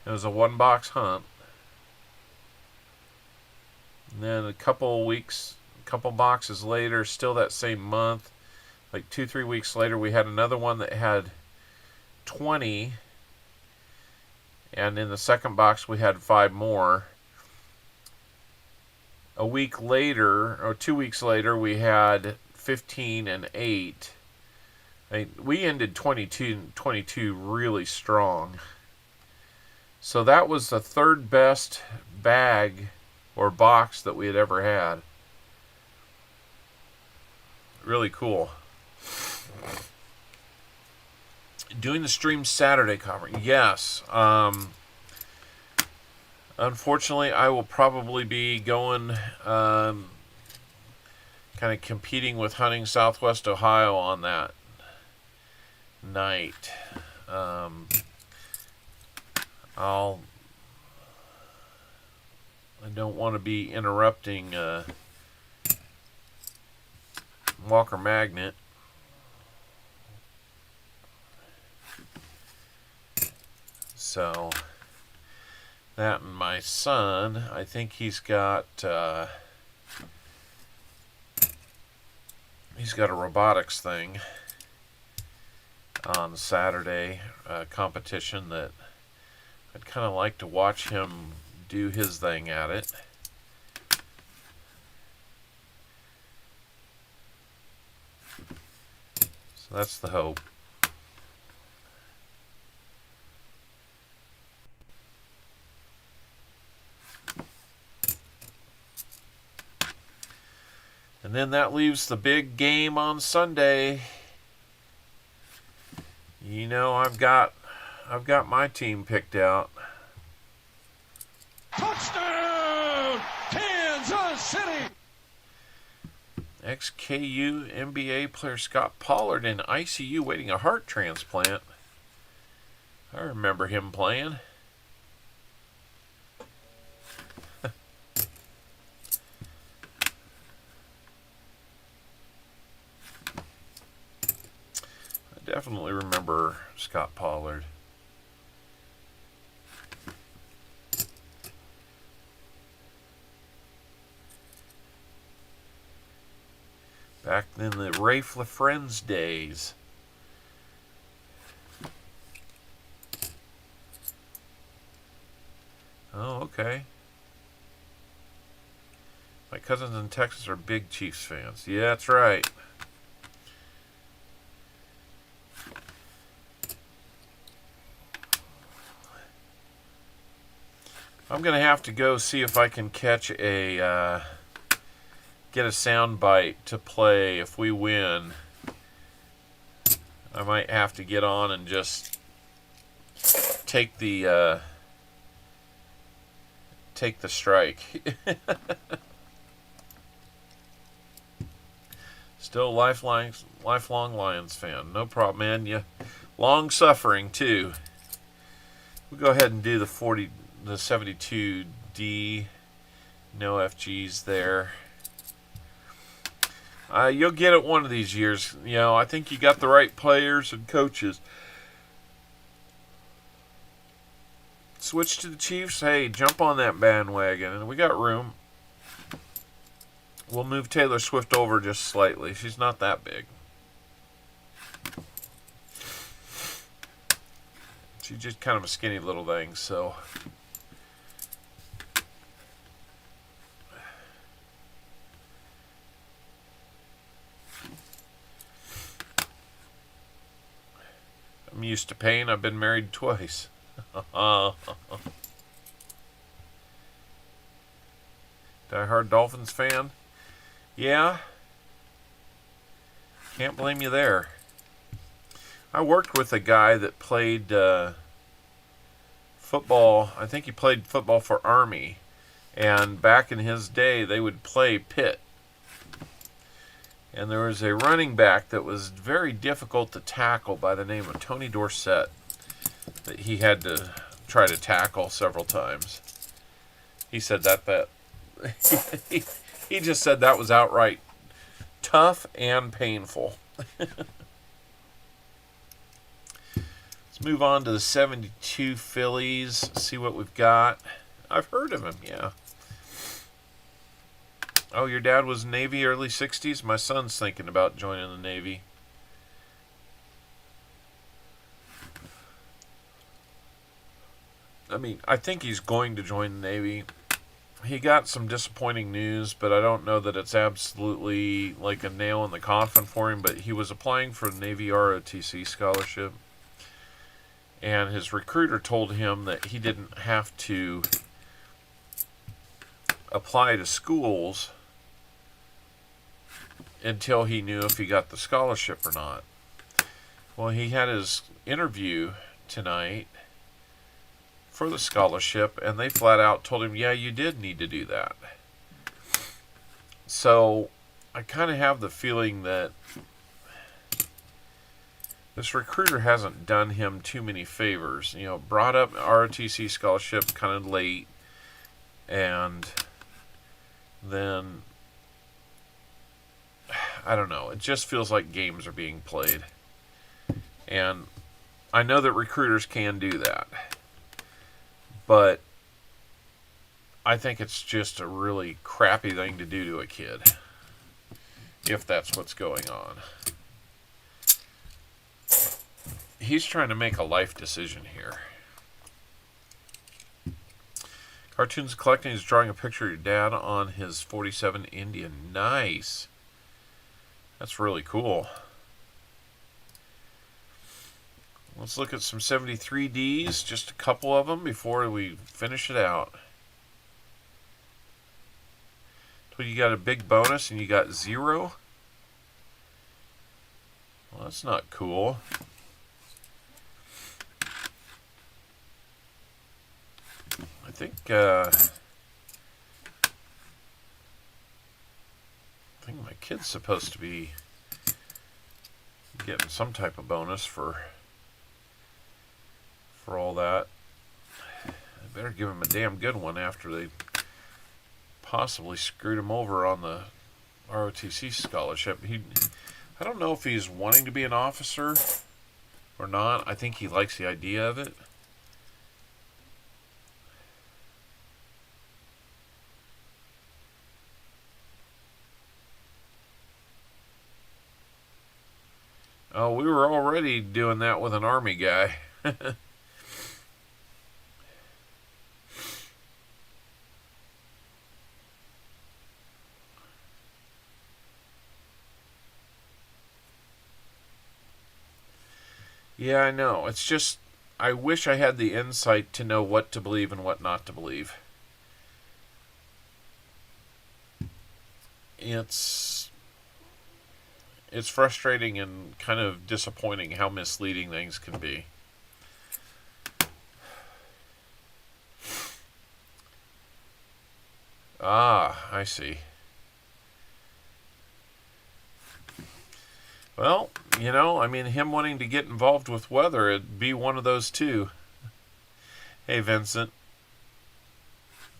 It was a one box hunt. And then a couple boxes later, still that same month, like 2-3 weeks later, we had another one that had 20. And in the second box, we had 5 more. A week later, or 2 weeks later, we had 15 and 8. We ended 22 really strong. So that was the third best bag or box that we had ever had. Really cool. Doing the stream Saturday conference. Yes. Unfortunately, I will probably be going, kind of competing with Hunting Southwest Ohio on that night. I don't want to be interrupting Walker Magnet. So that and my son, I think he's got a robotics thing on Saturday, competition that I'd kind of like to watch him do his thing at it. So that's the hope. And then that leaves the big game on Sunday. I've got my team picked out. Touchdown, Kansas City! Ex-KU NBA player Scott Pollard in ICU waiting a heart transplant. I remember him playing. Definitely remember Scott Pollard. Back in the Rafe LaFrenz days. Oh, okay. My cousins in Texas are big Chiefs fans. Yeah, that's right. I'm going to have to go see if I can catch get a sound bite to play if we win. I might have to get on and just take the take the strike. Still lifelong Lions fan. No problem, man. You long suffering too. We'll go ahead and do the 72D. No FGs there. You'll get it one of these years. You know, I think you got the right players and coaches. Switch to the Chiefs. Hey, jump on that bandwagon. And we got room. We'll move Taylor Swift over just slightly. She's not that big. She's just kind of a skinny little thing, so. I'm used to pain. I've been married twice. Die-hard Dolphins fan? Yeah. Can't blame you there. I worked with a guy that played football. I think he played football for Army. And back in his day, they would play Pitt. And there was a running back that was very difficult to tackle by the name of Tony Dorsett that he had to try to tackle several times. He said that he just said that was outright tough and painful. Let's move on to the 72 Phillies, see what we've got. I've heard of him, yeah. Oh, your dad was Navy early 60s? My son's thinking about joining the Navy. I mean, I think he's going to join the Navy. He got some disappointing news, but I don't know that it's absolutely like a nail in the coffin for him. But he was applying for the Navy ROTC scholarship. And his recruiter told him that he didn't have to apply to schools until he knew if he got the scholarship or not. Well, he had his interview tonight for the scholarship, and they flat out told him, yeah, you did need to do that. So I kind of have the feeling that this recruiter hasn't done him too many favors. You know, brought up ROTC scholarship kind of late, and then I don't know. It just feels like games are being played. And I know that recruiters can do that. But I think it's just a really crappy thing to do to a kid, if that's what's going on. He's trying to make a life decision here. Cartoons Collecting is drawing a picture of your dad on his 47 Indian. Nice. That's really cool. Let's look at some 73Ds, just a couple of them before we finish it out. So you got a big bonus and you got 0. Well, that's not cool. I think my kid's supposed to be getting some type of bonus for all that. I better give him a damn good one after they possibly screwed him over on the ROTC scholarship. I don't know if he's wanting to be an officer or not. I think he likes the idea of it. Oh, we were already doing that with an Army guy. Yeah, I know. It's just, I wish I had the insight to know what to believe and what not to believe. It's frustrating and kind of disappointing how misleading things can be. Ah, I see. Well, I mean, him wanting to get involved with weather, it'd be one of those too. Hey, Vincent.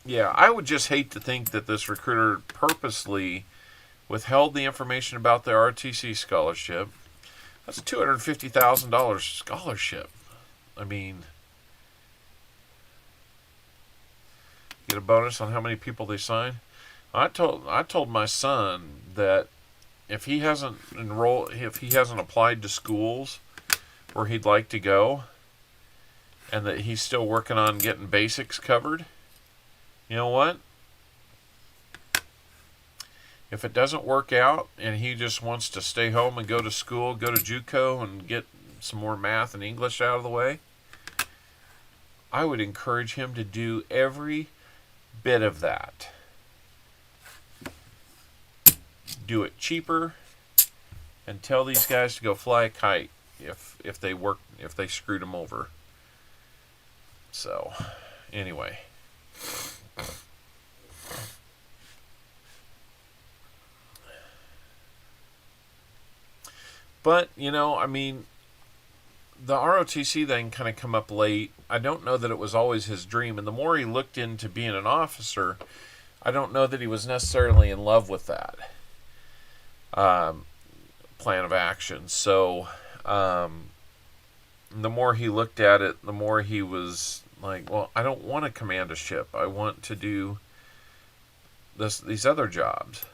Yeah, I would just hate to think that this recruiter purposely withheld the information about the RTC scholarship. That's a $250,000 scholarship. I mean, get a bonus on how many people they sign. I told my son that if he hasn't applied to schools where he'd like to go, and that he's still working on getting basics covered, you know what? If it doesn't work out and he just wants to stay home and go to school, go to JUCO and get some more math and English out of the way, I would encourage him to do every bit of that. Do it cheaper and tell these guys to go fly a kite if they screwed him over. So, anyway. But, I mean, the ROTC thing kind of come up late. I don't know that it was always his dream. And the more he looked into being an officer, I don't know that he was necessarily in love with that plan of action. So, the more he looked at it, the more he was like, well, I don't want to command a ship. I want to do these other jobs.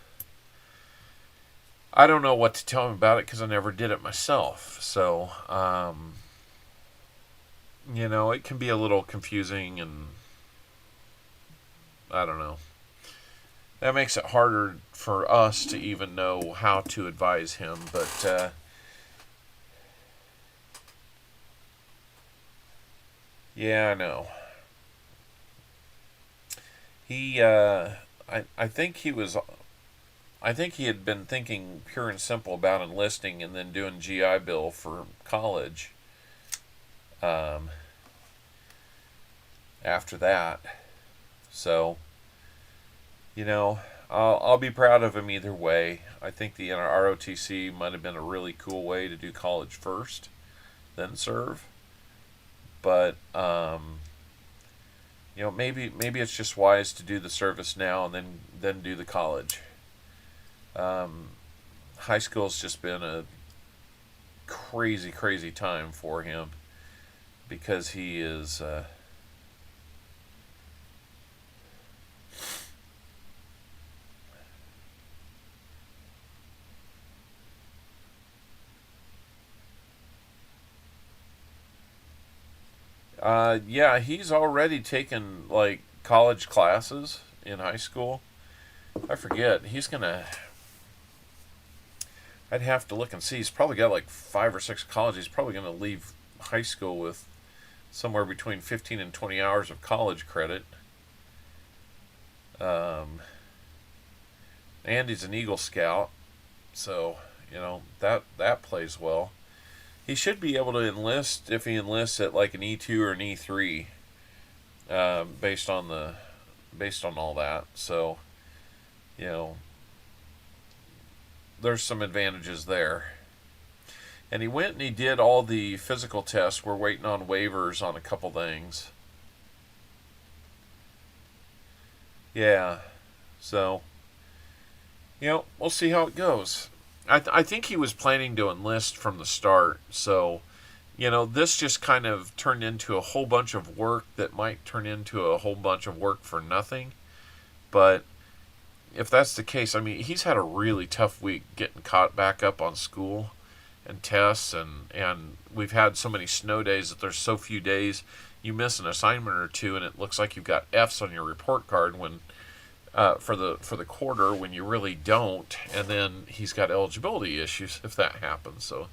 I don't know what to tell him about it because I never did it myself. So, it can be a little confusing, and I don't know. That makes it harder for us to even know how to advise him. But yeah, I know. He, I think he was. I think he had been thinking pure and simple about enlisting and then doing GI Bill for college. After that, so I'll be proud of him either way. I think the ROTC might have been a really cool way to do college first, then serve. But maybe it's just wise to do the service now and then do the college. High school's just been a crazy, crazy time for him because he is yeah, he's already taken like college classes in high school. I forget. I'd have to look and see. He's probably got like 5 or 6 colleges. He's probably going to leave high school with somewhere between 15 and 20 hours of college credit. And he's an Eagle Scout, so that plays well. He should be able to enlist if he enlists at like an E2 or an E3, based on all that. So, there's some advantages there. And he went and he did all the physical tests. We're waiting on waivers on a couple things. Yeah. So, we'll see how it goes. I think he was planning to enlist from the start. So, this just kind of turned into a whole bunch of work that might turn into a whole bunch of work for nothing. But if that's the case, I mean, he's had a really tough week getting caught back up on school and tests, and we've had so many snow days that there's so few days you miss an assignment or two and it looks like you've got F's on your report card when for the quarter when you really don't, and then he's got eligibility issues if that happens. So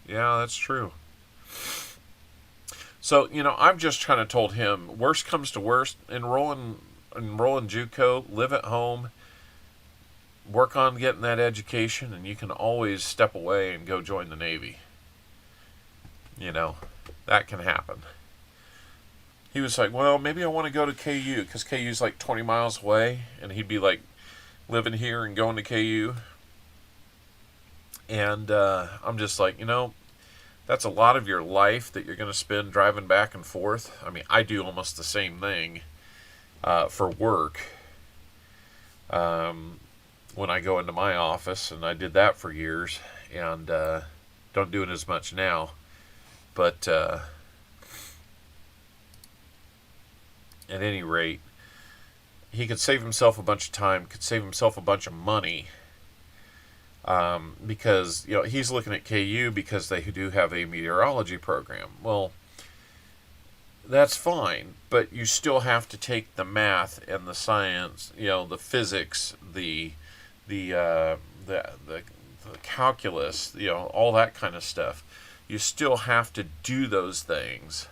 yeah, that's true. So, I've just kind of told him, worst comes to worst, enroll in JUCO, live at home, work on getting that education, and you can always step away and go join the Navy. That can happen. He was like, well, maybe I want to go to KU because KU's like 20 miles away, and he'd be like living here and going to KU. And I'm just like, that's a lot of your life that you're going to spend driving back and forth. I mean, I do almost the same thing for work when I go into my office, and I did that for years, and don't do it as much now. But at any rate, he could save himself a bunch of time, could save himself a bunch of money, because he's looking at KU because they do have a meteorology program. Well, that's fine, but you still have to take the math and the science, the physics, the calculus, all that kind of stuff. You still have to do those things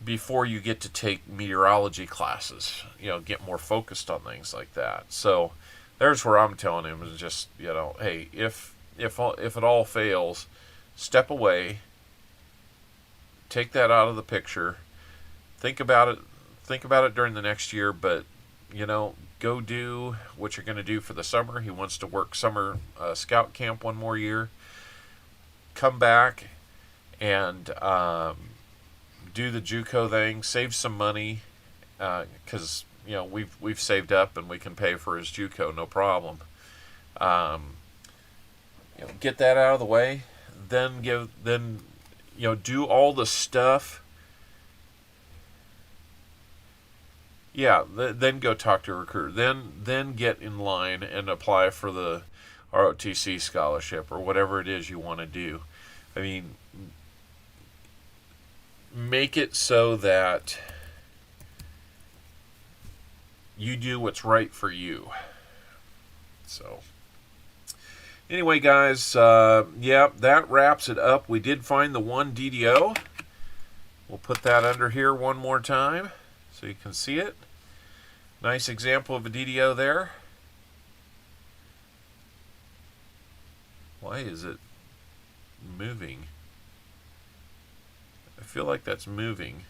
before you get to take meteorology classes, get more focused on things like that. So there's where I'm telling him is just, hey, if it all fails, step away, take that out of the picture, think about it during the next year, but go do what you're going to do for the summer. He wants to work summer scout camp one more year, come back and do the JUCO thing, save some money, because we've saved up and we can pay for his JUCO, no problem. Get that out of the way, then do all the stuff. Yeah, then go talk to a recruiter. Then get in line and apply for the ROTC scholarship or whatever it is you want to do. I mean, make it so that you do what's right for you. So, anyway, guys, that wraps it up. We did find the one DDO. We'll put that under here one more time so you can see it. Nice example of a DDO there. Why is it moving? I feel like that's moving.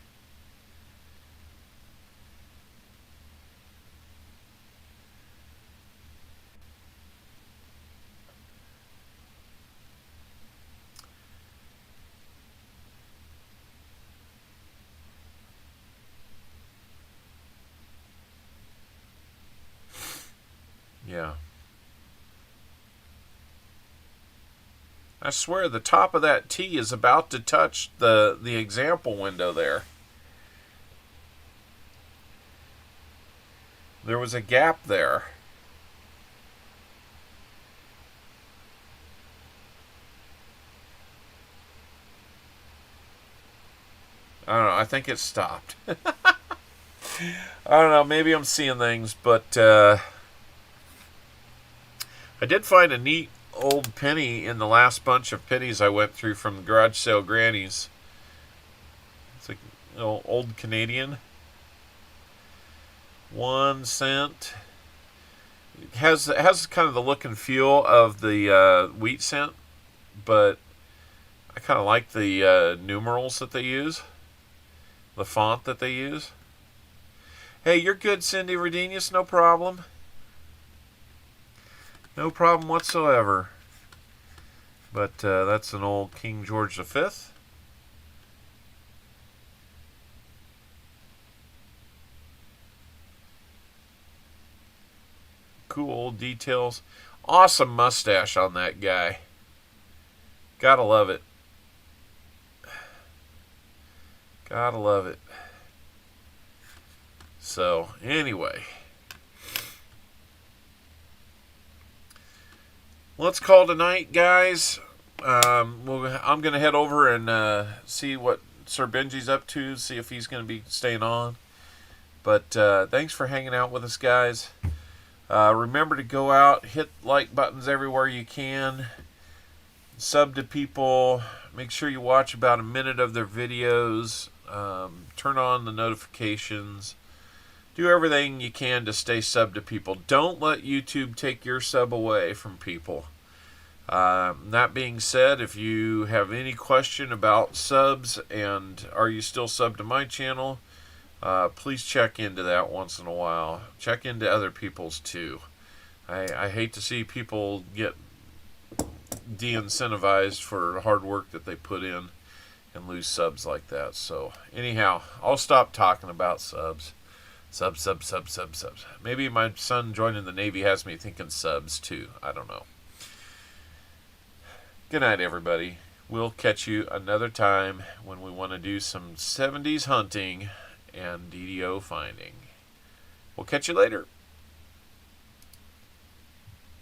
Yeah. I swear the top of that T is about to touch the example window there. There was a gap there. I don't know. I think it stopped. I don't know. Maybe I'm seeing things, but I did find a neat old penny in the last bunch of pennies I went through from the garage sale grannies. It's like old Canadian. 1 cent. It has kind of the look and feel of the wheat cent, but I kind of like the numerals that they use, the font that they use. Hey, you're good, Cindy Redenius, no problem. No problem whatsoever. But that's an old King George V. Cool old details. Awesome mustache on that guy. Gotta love it. Gotta love it. So, anyway. Let's call tonight, guys. I'm going to head over and see what Sir Benji's up to, see if he's going to be staying on. But thanks for hanging out with us, guys. Remember to go out, hit like buttons everywhere you can. Sub to people. Make sure you watch about a minute of their videos. Turn on the notifications. Do everything you can to stay sub to people. Don't let YouTube take your sub away from people. That being said, if you have any question about subs and are you still subbed to my channel, please check into that once in a while. Check into other people's too. I hate to see people get de-incentivized for hard work that they put in and lose subs like that. So anyhow, I'll stop talking about subs. Subs. Maybe my son joining the Navy has me thinking subs too. I don't know. Good night, everybody. We'll catch you another time when we want to do some 70s hunting and DDO finding. We'll catch you later.